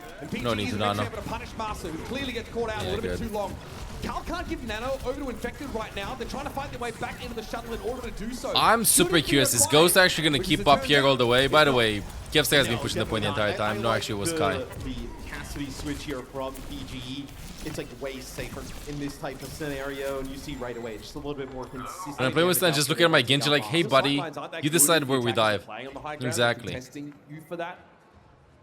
No need to nano. Able to punish Massa, who clearly gets caught out a little bit too long. Cal can't give Nano over to Infected right now. They're trying to find their way back into the shuttle in order to do so. I'm super curious. Is Ghost actually going to keep up here all the way? By the way, Kevster has been pushing the point the entire time. No, actually, it was Kai. The Cassidy switch here from PGE. It's like way safer in this type of scenario, and you see right away just a little bit more consistent. When I play with Stan, just looking at my Genji like, hey buddy, you decide where we dive. Exactly. Testing you for that.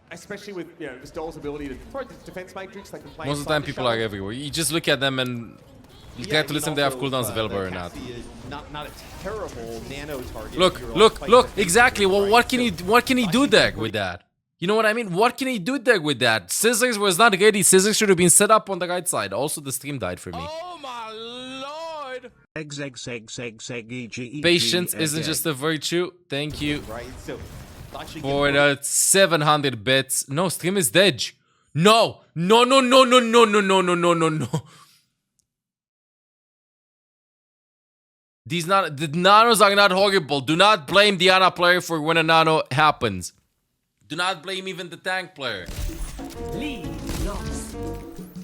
Especially with, you know, Vistol's ability to throw the defense matrix, they can play. Most of the time people are everywhere. You just look at them and you get to listen if they have cooldowns available or not. Not a terrible nano target. Look, exactly. Well, what can he do there with that? You know what I mean? What can he do there with that? Scissors was not ready. Scissors should have been set up on the right side. Also, the stream died for me. Oh my lord! Patience isn't just a virtue. Thank you. Right, so for the 700 bits. No, stream is dead. No. The nanos are not horrible. Do not blame the Ana player for when a nano happens. Do not blame even the tank player. Lead lost.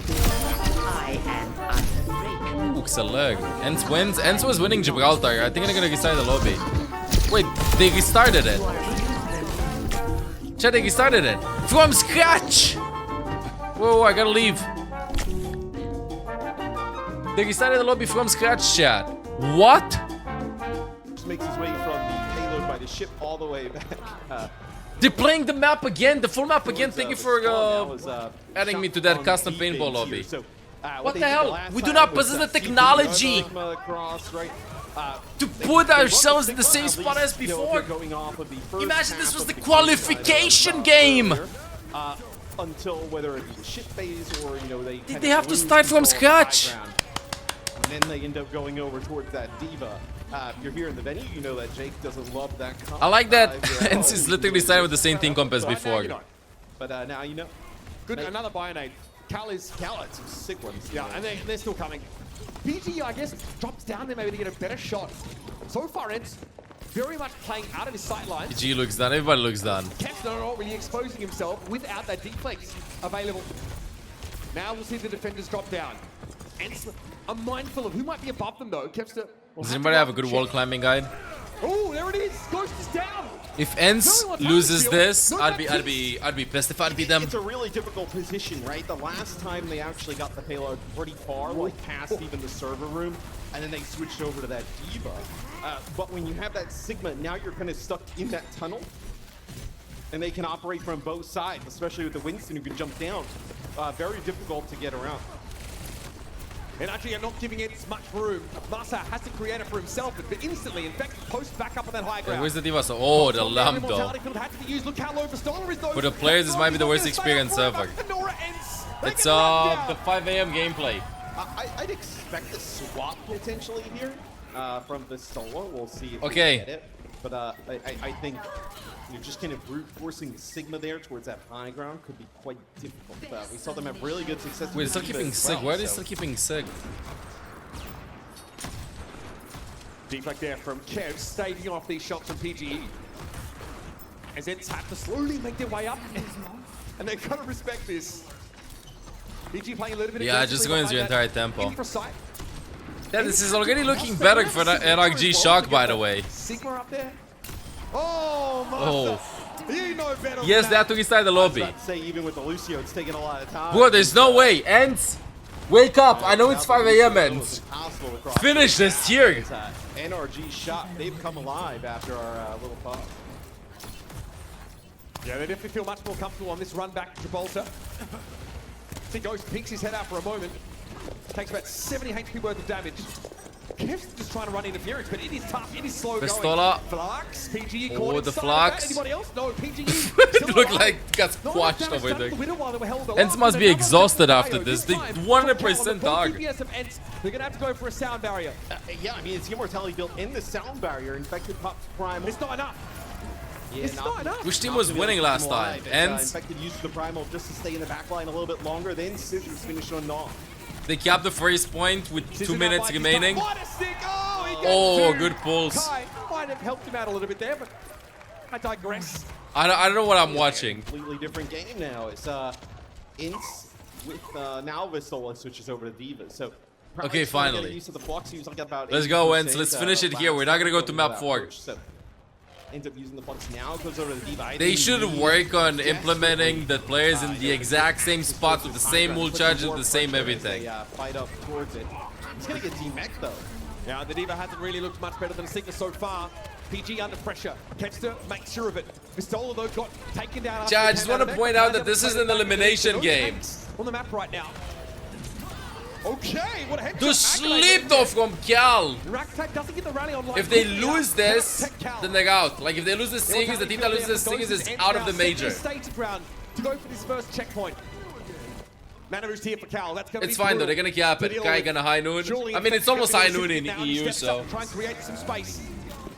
I am unbreakable. Hooks a leg. Ence wins. Ence was winning Gibraltar. I think they're gonna restart the lobby. Wait, they restarted it. Chat, they restarted it. From scratch! Whoa, I gotta leave. They restarted the lobby from scratch, chat. What? Just makes his way from the payload by the ship all the way back. They're playing the map again, the full map again. Thank you for adding me to that custom paintball lobby. What the hell? We do not possess the technology to put ourselves in the same spot as before. Imagine this was the qualification game. Until whether it be the ship phase or, you know, they have to start from scratch. And then they end up going over towards that Diva. If you're here in the venue, you know that Jake doesn't love that comp. I like that Ence is literally starting with the same thing comp as before. But now you know. Good, another Bionade. Cal had some sick ones. Yeah, and they're still coming. PG, I guess, drops down there maybe to get a better shot. So far, Ence very much playing out of his sight lines. PG looks done, everybody looks done. Kev's not really exposing himself without that deflex available. Now we'll see the defenders drop down. Ence are mindful of who might be above them though. Kevster. Does anybody have a good wall climbing guide? Oh, there it is. Ghost is down. If Ence loses this, I'd be pissed if I'd be them. It's a really difficult position, right? The last time they actually got the payload pretty far, like past even the server room, and then they switched over to that Diva. But when you have that Sigma, now you're kind of stuck in that tunnel, and they can operate from both sides, especially with the Winston who can jump down. Very difficult to get around. And actually, not giving it much room. Massa has to create it for himself, but instantly, in fact, post back up on that high ground. Where's the Diva? Oh, the lamp though. For the players, this might be the worst experience ever. It's the 5 AM gameplay. I'd expect a swap potentially here from the solo. We'll see if we get it. But I think you're just kind of brute forcing Sigma there towards that high ground could be quite difficult. We saw them have really good success. Wait, still keeping Sig. Why are they still keeping Sig? Deflect there from Kev, staving off these shots from PGE. as Ence have to slowly make their way up. And they've got to respect this. PG playing a little bit Yeah, just going through entire tempo. Infrasight. Yeah, this is already looking better for the NRG Shock, by the way. Sigma up there. Oh, Master. You know better. Yes, they have to restart the lobby. I was about to say, even with the Lucio, it's taking a lot of time. Bro, there's no way. Ence, wake up. I know it's 5 a.m. Ence. Finish this here. NRG Shot, they've come alive after our little pause. Yeah, they definitely feel much more comfortable on this run back to Gibraltar. See, Ghost peeks his head out for a moment. Takes about 70 HP worth of damage. Kev's just trying to run interference, but it is tough. It is slow Pistola. going. Flux, PGE Oh, caught the inside Flux. of that. Anybody else? No, PGE. It looked like it got squashed over there. Ence Ence must be exhausted after this. They 100% dog. They're going to have to go for a sound barrier. Yeah, I mean, it's Immortality built in the sound barrier. Infected pops Primal. It's not enough. Yeah, It's not enough. Which team was winning last time? Ence? Infected used the Primal just to stay in the back line a little bit longer. Then Scissors finished on off. They capped the first point with 2 minutes remaining. What a stick! Oh, he gets Oh, two. good pulls. Kai might have helped him out a little bit there, but I digress. I don't know what I'm watching. Completely different game now. It's Ence with now Vistola switches over to Diva. So Okay, finally. Used to the Flux. He was like about Let's 80%, go, Ence. Let's finish it here. We're not gonna go to map 4. push, so ends up using the Flux now. Goes over to the Diva. They should work on implementing the players in the exact same spot with the same ult charges, the same everything. Fight up towards it. He's gonna get D-Mech though. Yeah, the Diva hasn't really looked much better than Sigma so far. PG under pressure. Kevster makes sure of it. Vistola, though, got taken down. Yeah, I just want to point out that this is an elimination game. On the map right now. Okay, what a headshot. To sleep though from Cal. Raktak doesn't get the rally online. If they lose this, then they're out. Like if they lose the series, the team that loses the series is out of the major. Staging ground to go for this first checkpoint. Manavu's here for Cal. That's going to It's fine though, they're gonna cap it. Guy gonna high noon. I mean, it's almost high noon in EU, so. Try and create some space.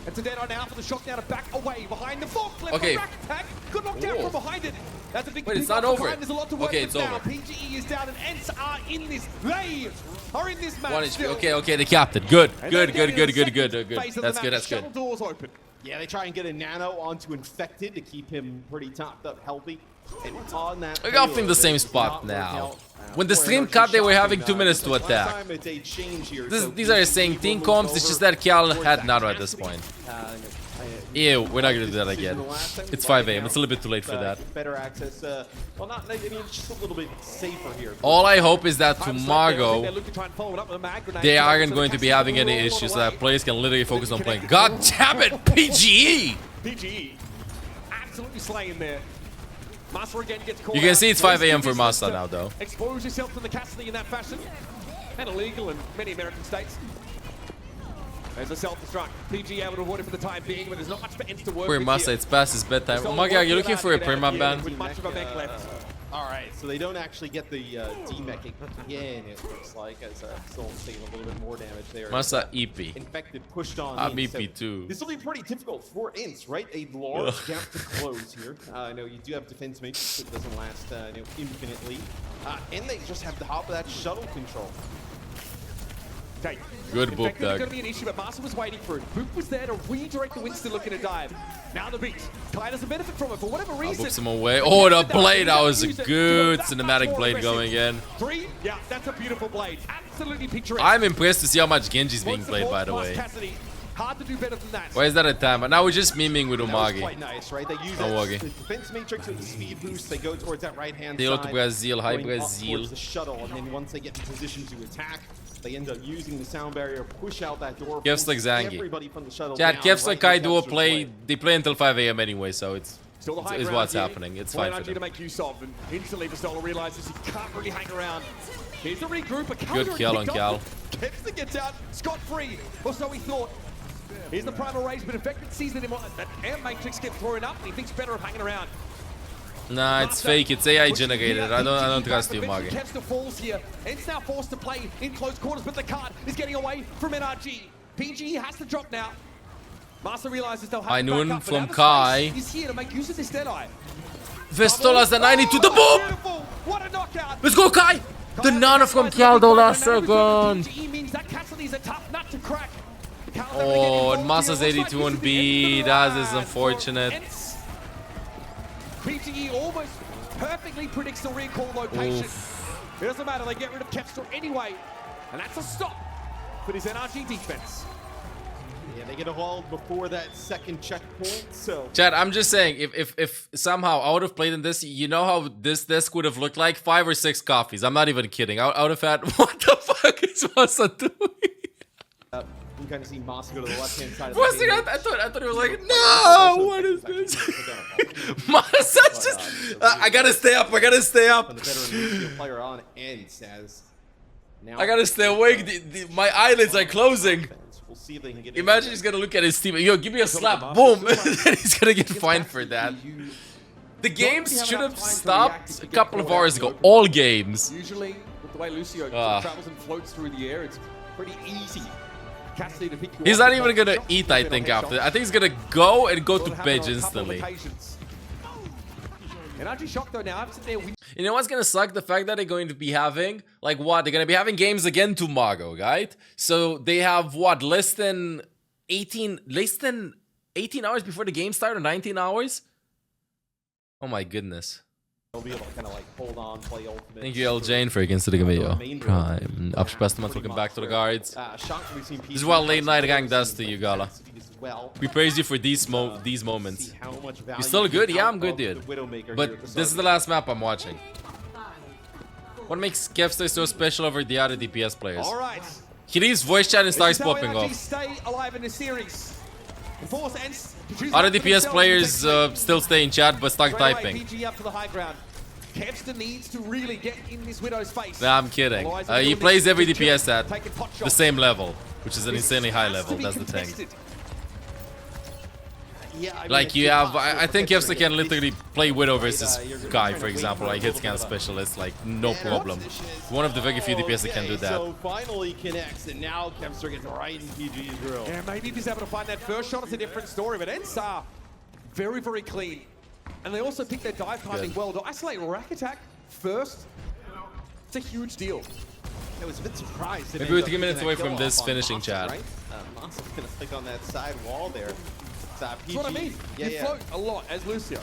It's a dead eye now for the shock now to back away behind the forklift. Okay. Attack. Good knockdown from behind it. That's a big Wait, it's pick not up over. behind. There's a lot to work Okay, with it's now. over. PGE is down and Ence are in this. They are in this match. 1 HP. still. Okay, they capped it. Good. And Good. then getting the Good. second phase of the That's match. good. Shuttle doors open. Yeah, they try and get a Nano onto Infected to keep him pretty topped up, healthy. And on that, We're off in the same spot now. When the stream cut, they were having 2 minutes to attack. These are the same team comps, it's just that Cal had Nano at this point. Ew, we're not gonna do that again. It's 5 AM, it's a little bit too late for that. Better access, well, not, I mean, it's just a little bit safer here. All I hope is that tomorrow, They're looking to try and follow it up with a mag grenade. they aren't going to be having any issues so that players can literally focus on playing. God damn it, PGE! PGE absolutely slaying there. Massa again gets caught You can out. see it's 5 AM for Massa now though. Expose yourself to the Cassidy in that fashion. And illegal in many American states. There's a self-destruct. PG able to avoid it for the time being, but there's not much for Ence to work Poor with Massa, here. it's past his bedtime. Oh my god, you're looking for a perma ban? With much of a mech left. Alright, so they don't actually get the D-Mech again, it looks like, as still taking a little bit more damage there. Massa EP. Infected pushed on I'm in, so EP too. this will be pretty difficult for Ence, right? A large gap to close here. I know you do have defense matrix, so it doesn't last infinitely. And they just have the top of that shuttle control. Okay. Good book, Infected is Doug. going to be an issue, but Massa was waiting for it. Boop was there to redirect the Winston looking to dive. Now the beat. Kai doesn't benefit from it for whatever reason. Boops him away. Oh, the blade. That was a good cinematic blade going in. 3? Yeah, that's a beautiful blade. Absolutely picturesque. I'm impressed to see how much Genji's being played, by the way. Hard to do better than that. Why is that a time? But now we're just memeing with That was Umagi. quite nice, right? They use Umagi. the defense matrix with the speed boost. They go towards that right-hand Hello side. to Brazil. Hi, going up Brazil. towards the shuttle, and then once they get in position to attack, they end up using the sound barrier, push out that door. Kev's like force Zangi. everybody from the shuttle Chat, down, Kev's like right Kai in duo Kev's play. way. They play until 5 AM anyway, so it's Still the high is ground what's here. happening. It's For fine for NRG to them. make use of, and instantly Vistola realizes he can't really hang around. Here's a regroup. A Good kill on Cal. Kevster gets out scot-free, or so he thought. Here's the primal raise, but Infected sees that air matrix gets thrown up, and he thinks better of hanging around. Nah, it's fake. It's AI generated. I don't trust you, Umagi. Kevster falls here. Ence now forced to play in close quarters, but the card is getting away from NRG. PG has to drop now. Massa realizes they'll have High to back noon up, but from now the Kai. space is here to make use of this Deadeye. Vistola's the 90 to the boop! Beautiful. What a knockout. Let's go, Kai! The nano from Cal the last second. PGE means that Cassidy's a tough nut to crack. Oh, and Massa's 82 on B. That is unfortunate. PGE almost perfectly predicts the recall location. It doesn't matter, they get rid of Kepster anyway. And that's a stop for this NRG defense. Yeah, they get a hold before that second checkpoint, so... Chad, I'm just saying, if somehow I would have played in this, you know how this disc would have looked like? 5 or 6 coffees. I'm not even kidding. I would have had, what the fuck is Masa doing? You kind of see Moss go to the left-hand side of What's the the, I thought it was like, no, what is this? Masa's just, I gotta stay up, I gotta stay up. The veteran player on Ence as now I gotta stay awake, my eyelids are closing. We'll see if they can get Imagine he's gonna look at his team, yo, give me a slap, boom, and he's gonna get fined for that. The games should have stopped a couple of hours ago, all games. Usually, with the way Lucio travels and floats through the air, it's pretty easy. Cassidy to pick you He's up. not even gonna eat, I think, after. I think he's gonna go and go to bench instantly. NRG Shock though now, You know what's gonna suck? The fact that they're going to be having, like what? They're gonna be having games again tomorrow, right? So they have what? Less than 18 hours before the game start, or 19 hours? Oh my goodness. They'll be able to kind of like hold on, play ultimate. Thank you, L. Jane, for instillingen med you. Prime. Abspestement, welcome back to the guards. This is what late night gang does to you, Gala. We praise you for these moments. You still good? Yeah, I'm good, dude. But this is the last map I'm watching. What makes Kevster so special over the other DPS players? all right. He leaves voice chat and starts popping off. Stay alive in the series. Other DPS players still stay in chat but start typing. PG up to the high ground. Kevster needs to really get in this Widow's face. Nah, I'm kidding. He plays every DPS at the same level, which is an insanely high level. That's the thing. Yeah, I mean, Like you have, I think Kevster can literally play Widow versus Kai, for example, like hit scan specialist, like no problem. One of the very few DPS that can do that. So finally connects, and now Kevster gets right in PG's drill. Yeah, maybe if he's able to find that first shot, it's a different story. But Ence are very, very clean. And they also pick their dive timing well. To isolate Rack Attack first, it's a huge deal. I was a bit surprised. Maybe we're 3 minutes away from this finishing, Chad. Right? Monster's gonna click on that side wall there. That's what I mean. You float a lot as Lucio.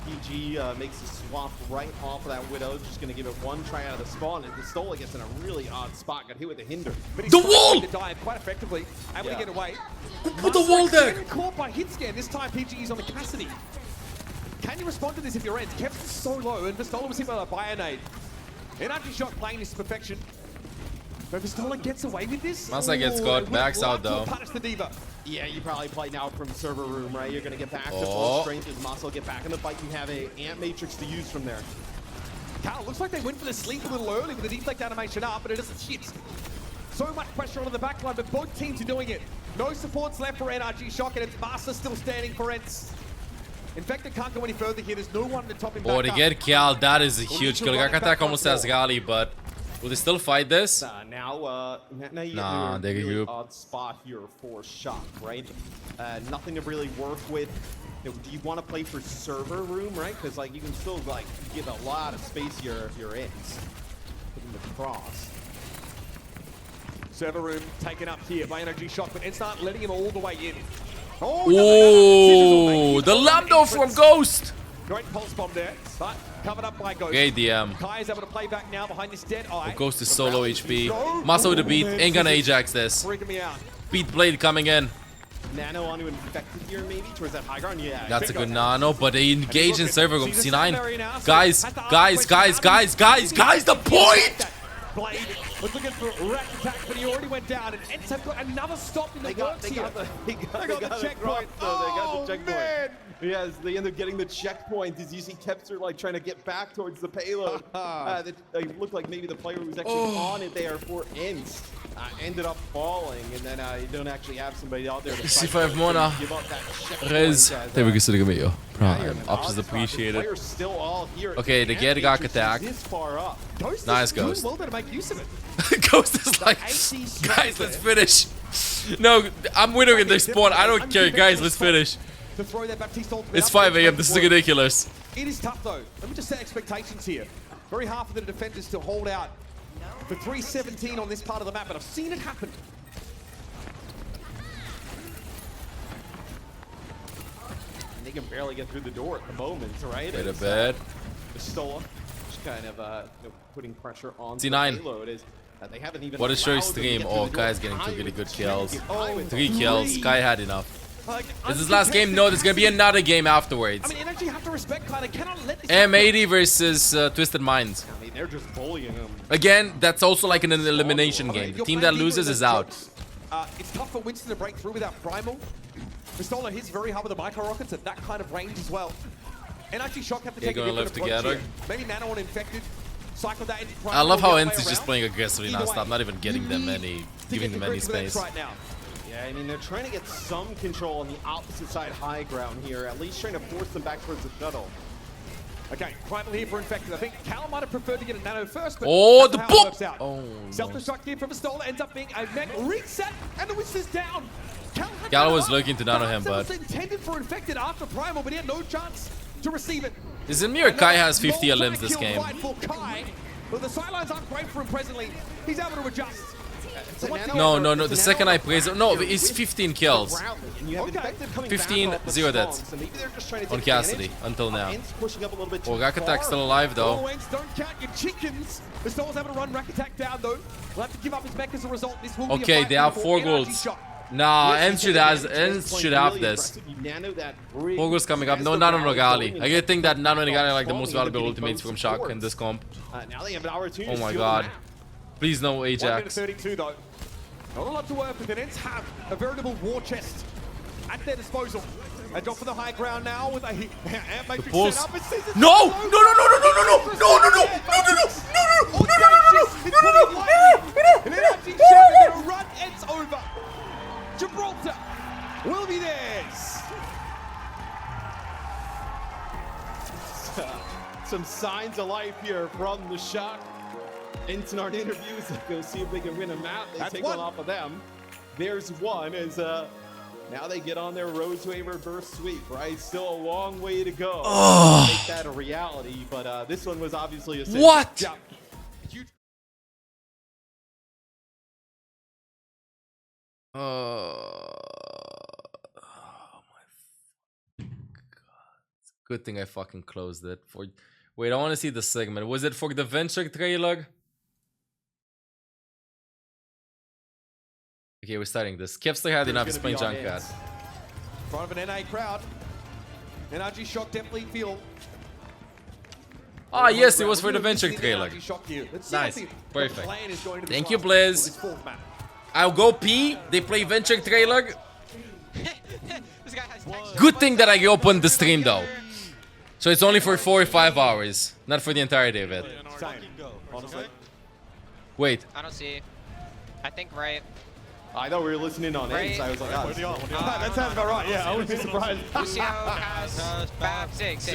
PG makes the swap right off of that Widow. Just going to give it one try out of the spawn. And Pistola gets in a really odd spot. Got hit with a hinder. But he's the wall! to dive quite effectively. Able to get away. Put the wall there! Caught by hit scan. This time PG is on the Cassidy. Can you respond to this if you're Ence? Kept so low and Pistola was hit by a Bionade. NRG Shock playing this to perfection. But Pistola gets away with this. Masa gets caught. Backs out though. Punish the Diva. Yeah, you probably play now from server room, right? You're gonna get back to full strength as Muscle get back in the fight. You have a Ant Matrix to use from there. Cal, looks like they went for the sleep a little early with the deflect animation up, but it doesn't hit. So much pressure onto the backline, but both teams are doing it. No supports left for NRG Shock, and it's Masa still standing for Ence. Infected can't go any further here. There's no one to top him back Oh, to get Cal, that is a huge kill. Rack Attack almost has Gali, but will they still fight this? Now you Nah, get they a really group. odd spot here for Shock, right? Nothing to really work with. Do you want to play for server room, right? Because like you can still like give a lot of space here if you're Ence. Put them across. Server room taken up here by NRG Shock, but Ence not letting him all the way in. Oh, the Lambdo from Ghost! Great pulse bomb there, but covered up by Ghost. Okay, DM. Kai is able to play back now behind this dead eye. Ghost is solo HP. Masa with the beat. Ain't gonna Ajax this. Freaking me out. Beat Blade coming in. Nano onto Infected here maybe towards that high ground. Yeah. That's a good nano, but they engage in server room. C9. Guys, the point! Blade was looking for Rack Attack, but he already went down, and Ence have got another stop in the works here. They got the checkpoint. They got the checkpoint. Man. Yes, they end up getting the checkpoint. As you see Kepster like trying to get back towards the payload. They looked like maybe the player who was actually on it there for Ence ended up falling, and then you don't actually have somebody out there to C5 Mona. give up that checkpoint. Rez. Thank you for the Prime. Ops is appreciated. Players still all here. Okay, they get Rack Attack. This far up. Ghost Nice is doing Ghost. well there to make use of it. Ghost is like, guys, let's finish. No, I'm winning in their spawn. I don't care, guys. Let's finish. To throw that Baptiste ultimate It's up 5 there. AM. This is ridiculous. It is tough though. Let me just set expectations here. Very hard for the defenders to hold out for 317 on this part of the map, but I've seen it happen. And they can barely get through the door at the moment, right? Wait a bit. Pistola just kind of putting pressure on the C9. payload is they haven't even What a show allowed them to stream. get through Oh, the door. Kai's getting two really good kills. Oh, 3 kills. Kai had enough. Like, This is his last game? No, there's gonna be another game afterwards. I mean, Energy have to respect Kai. They cannot let this M80 versus Twisted Minds. I mean, they're just bullying him. Again, that's also like an elimination game. The team that loses is out. It's tough for Winston to break through without Primal. Pistola hits very hard with the micro rockets at that kind of range as well. Energy Shock have to take a gonna different live approach together. here. Maybe Nano on Infected. Cycle that into I Primal. love how the other Ence way is just around. playing aggressively Either way, non-stop, not even giving you them need any, to giving get them any the grip of space. Ence right now. Yeah, I mean, they're trying to get some control on the opposite side high ground here, at least trying to force them back towards the shuttle. Okay, Primal here for Infected. I think Cal might have preferred to get a Nano first, but Oh, that's the not how it boop! works out. Oh, Self-destruct here from Pistola ends up being a mech reset, and the Winston's down. Cal was looking to nano him, but but it was intended for Infected after Primal, but he had no chance to receive it. is it me or Kai has 50 limbs this game? For Kai, but the sidelines aren't great for him presently. He's able to adjust. So once again- No, the second I praise him, no, it's 15 kills. And you have Okay. Infected coming 15, back off the 0 spawn, deaths. so maybe they're just trying to On take Cassidy, advantage. until now. Ence pushing up a little bit too Oh, Rack Attack far. still alive though. Oh, Ence, don't count your chickens. Pistola's able to run Rack Attack down though. We'll have to give up his mech as a result. This will be a Okay, fight they have for 4 energy goals. shot. Nah, Yes, Ence should have this. 4 goals coming up. No Nano Nogali. I think that Nano and Nogali are like the most valuable ultimates from Shock in this comp. Now they have an opportunity Oh to my steal the god. map. Please no 1 minute Ajax. 32 though. Not a lot to work with, and Ence have a veritable war chest at their disposal. They drop for the high ground now with a Ant Matrix Pulse. set up. It says it's No! low. No, no, no, no, no, no, no, no, no, no, no, no, no, And Energy Shock are going to run Ence over. Gibraltar will be theirs. Some signs of life here from the Shock. Ence in our interviews, go see if they can win a map. They That's take one. one off of them. There's one as now they get on their road to a reverse sweep, right? Still a long way to go to make that a reality, but this one was obviously a What? Yeah. Huge. Oh my god. Good thing I fucking closed it. Wait, I want to see the segment. Was it for the Venture trailer? Okay, we're starting this. Kevster had enough. He's playing Junkrat. In front of an NA crowd. Energy Shock definitely feel. Ah, yes, it was for the Venture Let's trailer. Nice. Perfect. Thank you, Blizz. I'll go pee. They play Venture trailer. This guy has texture. Good thing that I opened the stream though. So it's only for 4 or 5 hours, not for the entirety of it. Honestly. Wait, I don't see. I think right. I thought we were listening on Ence. I was like, oh, That sounds about right, yeah. I wouldn't be surprised. Lucio has back. Six.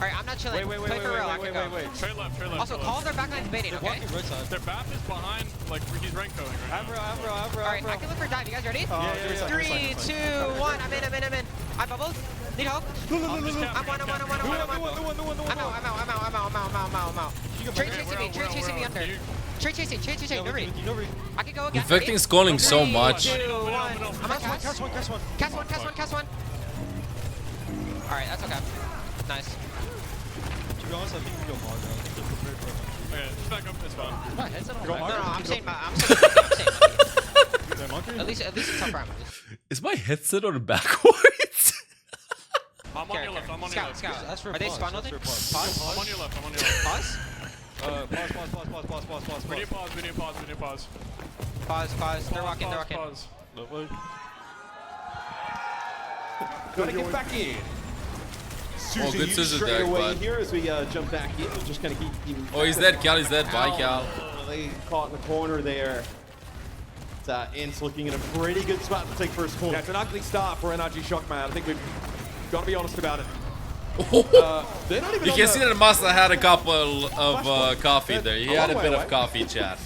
Alright, I'm not chilling. Play for real. I can go. Trade left. Also, call their backline baiting, okay? Their bath is behind, like, he's rank going right now. Alright, I can look for dive. You guys ready? Yeah. 3, 2, 1. I'm in. I bubbled. Need help? I'm one. I'm out. Trade chasing me under. Trade chasing. No read. I can go again. Infecting's calling so much. 3, 2, 1. I'm on cast. Cast one. Alright, that's okay. Nice. Okay, just back up, it's fine. No, I'm saying. At least it's tough round. Is my headset on backwards? I'm on your left, Scout. Are they spawn loading? I'm on your left. Pause? We need pause. Pause. They're walking. Pause. Gotta get back in. Oh, good scissor straight deck, away but... here as we jump back in, just kind of keep. Oh, he's dead, Cal, he's dead. Bye, Cal. They caught in the corner there. It's Ence looking in a pretty good spot to take first corner. Yeah, it's an ugly start for Energy Shock, man. I think we've got to be honest about it. They're not even You on can the- see that Masa had a couple of coffee there. He had a bit of coffee, chat.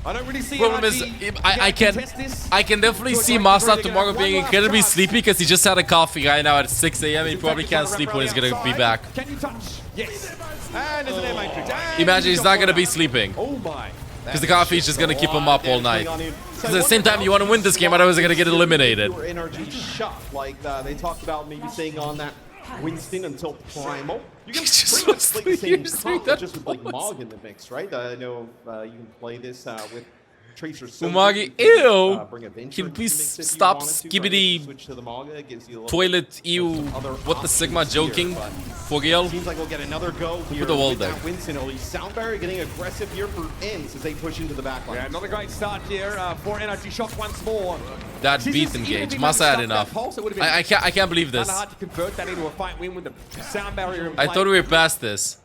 I don't really see Problem is, NRG I contest this. can definitely see Masa tomorrow being incredibly sleepy because he just had a coffee right now at 6 a.m. He probably can't sleep when he's gonna be back. Can you touch? Yes. And there's an air matrix. And Imagine he's not gonna be got sleeping. one out. Oh my. Because the coffee is just gonna keep him up all night. Because at the same time, you want to win this game, otherwise they're gonna get eliminated. NRG shot, like they talked about maybe staying on that Winston until Primal. You can Just pretty much play the same was comp, that just with like Mog in the mix, right? I know you can play this with Tracer. Umagi, ew! Can you please stop skibbity toilet, ew, what the Sigma joking? For real? Seems like we'll get another go here Put the wall with there. that Winston. At least Sound Barrier getting aggressive here for Ence as they push into the back line. Yeah, not a great start here for Energy Shock once more. That beat engage. Massa had enough. I can't believe this. Kind of hard to convert that into a fight win with the Sound Barrier in I play. thought we were past this.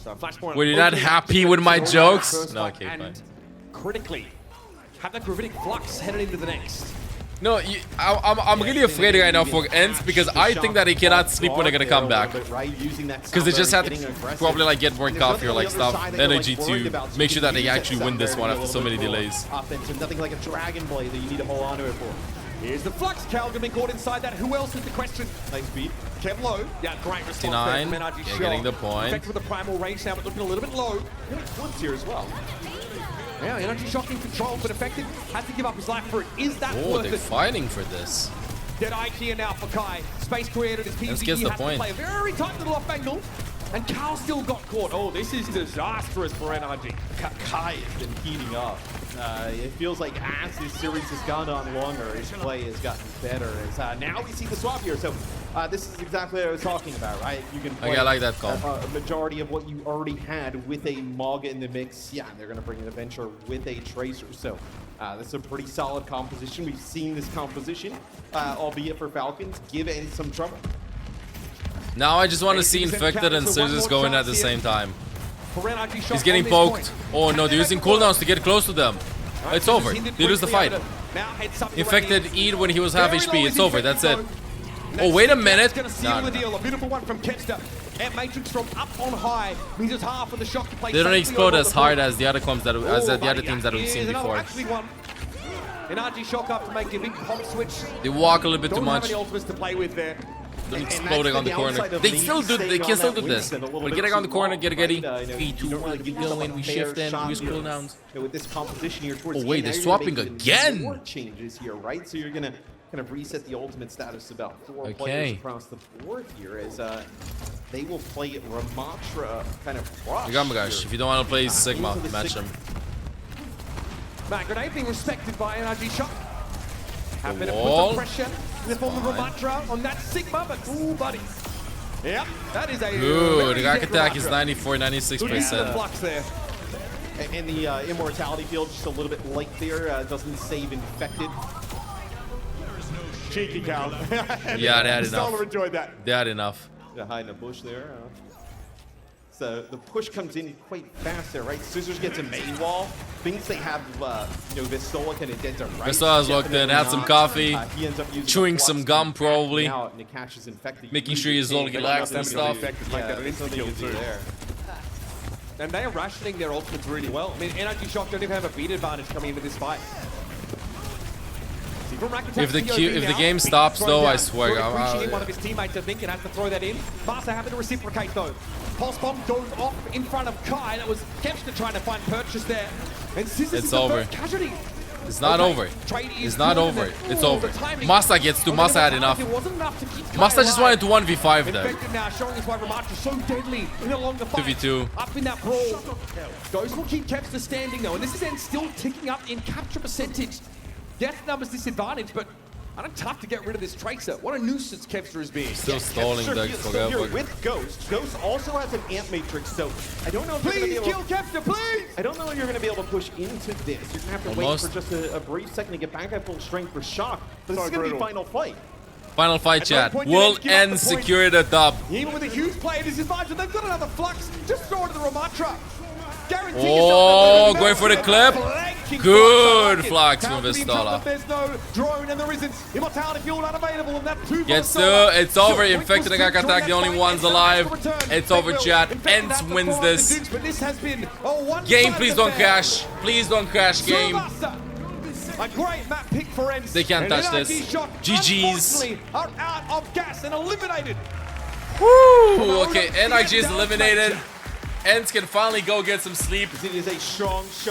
So Flashpoint Were you not opening happy with my first jokes? No, fight okay, and fine. critically, have that gravitic flux headed into the next. No, I'm really afraid right now for Ence because I think that he cannot sleep when they're gonna come back. Because they just had to probably like get more coffee or like stuff, energy to make sure that they actually win this one after so many delays. Offensive, nothing like a Dragon Blade that you need to hold on to it for. Here's the flux. Calgary being caught inside that. Who else is the question? Nice beat. Kev low. Yeah, great response 69. there from NRG Yeah, Shock. getting the point. Effective with the primal range now, but looking a little bit low. Flips here as well. Yeah, NRG Shock in control, but effective. Has to give up his life for it. Is that Oh, worth they're it? fighting for this. Dead Eye here now for Kai. Space created his PvP. Let's get the has point. to play a very tight little off angle. And Carl still got caught. Oh, this is disastrous for NRG. Kai has been heating up. It feels like as this series has gone on longer, his play has gotten better. As now we see the swap here. So this is exactly what I was talking about, right? You can play I like that call. a majority of what you already had with a Mog in the mix. Yeah, they're going to bring an Adventure with a Tracer. So that's a pretty solid composition. We've seen this composition, albeit for Falcons, give Ence some trouble. Now I just want to see Infected and Scissors going at the same time. For NRG Shock He's getting on this poked. point. Oh no, they're using cooldowns to get close to them. It's over. They lose the fight. Infected eat when he was half HP. It's over. That's it. Oh, wait a minute. No. A beautiful one from Kepster. And Matrix from up on high. Means it's half of the shock to play. They don't safely explode over as the hard point. as the other clumps that the other teams that we've seen Here's another before. actually one. NRG Shock up to make a big pop switch. They walk a little bit too Don't have much. any ultimates to play with there. They're exploding on the corner. They still do. They can still do this. We're getting on the corner. Get a getty. 3, 2, 1. Keep going. We shift in. We use cooldowns. With this composition here towards Oh wait, the they're end, now you're swapping gonna make again. More changes here, right? So you're gonna kind of reset the ultimate status about 4 Okay. players across the board here as they will play Ramatra kind of crush. Guys, if you don't want to play Sigma, into the match Sigma. him. Matt Grenade being respected by NRG Shock. Have been wall. put some pressure in the form of Ramatra on that Sigma, but ooh, buddy. Yep, that is a Good. very Rack dead attack is Ramatra. 94, Good use of the 96%. flux there. And the immortality field just a little bit late there. Doesn't save infected. Cheeky Cal. Yeah, they had Solar enough. enjoyed that. They had enough. Yeah, hiding a bush there. So the push comes in quite fast there, right? Scissors gets a main wall. Thinks they have, Vistola kind of dead to right. Vistola's locked in, had some coffee, He ends up using chewing the some flux gum to probably, back out, and it catches infected. making sure he's all relaxed and stuff. Yeah, there's nothing you can do there. And they are rationing their ultimates really well. I mean, NRG Shock don't even have a beat advantage coming into this fight. See, from Rack If the attacks queue- POV if the now, game Beat stops, thrown though, I down. swear, Really I'm appreciating out. one of his teammates, I think, and has to throw that in. Faster having to reciprocate, though. Pulse Bomb goes off in front of Kai. That was Kempster trying to find purchase there. And Scissors It's is the over. first casualty. It's not Okay, over. trade is It's not good, over. and then- It's ooh, over. the timing. Masta gets to. Masta had enough. It wasn't enough to keep Kai Masta just alive. wanted to 1v5 them. Infected now, showing us why Ramatra is so deadly in a longer fight. 2v2. Up in that brawl. Those will keep Kepster standing though, and this is then still ticking up in capture percentage. Yes, numbers disadvantage, but I don't tough to get rid of this Tracer. What a nuisance Kepster is being. Still stalling Sure, Doug still here forever. with Ghost. Ghost also has an Ant Matrix, so I don't know if you're Please going to be able kill Kepster, please! I don't know if you're going to be able to push into this. You're going to have to Almost. wait for just a brief second to get back at full strength for Shock. But this So is going to be brutal. final fight. Final fight, At no chat. point did Will Ence give up the end point. secure the dub. Even with a huge play disadvantage, they've got another flux. Just throw it to the Ramatra. Guarantee Oh, yourself that going for the clip. flanking Good flux. flux from Tells me himself Vistola. that there's no drone and there isn't immortality fuel unavailable and that 2 Gets Vistola. to. It's over. Sure, Infected and Winkles Rack attack, could the only join ones that fight. alive. Ence return. It's They over, will. chat. Infected Ence have to wins fall this. the Dukes, but this has been a one-sided Game, please don't affair. crash. Please don't crash, game. A great map pick for Ence. They can't And touch NRG this. Shock, GG's. unfortunately, are out of gas and eliminated. Woo! Okay, NRG is eliminated. Ence can finally go get some sleep. It is a strong show.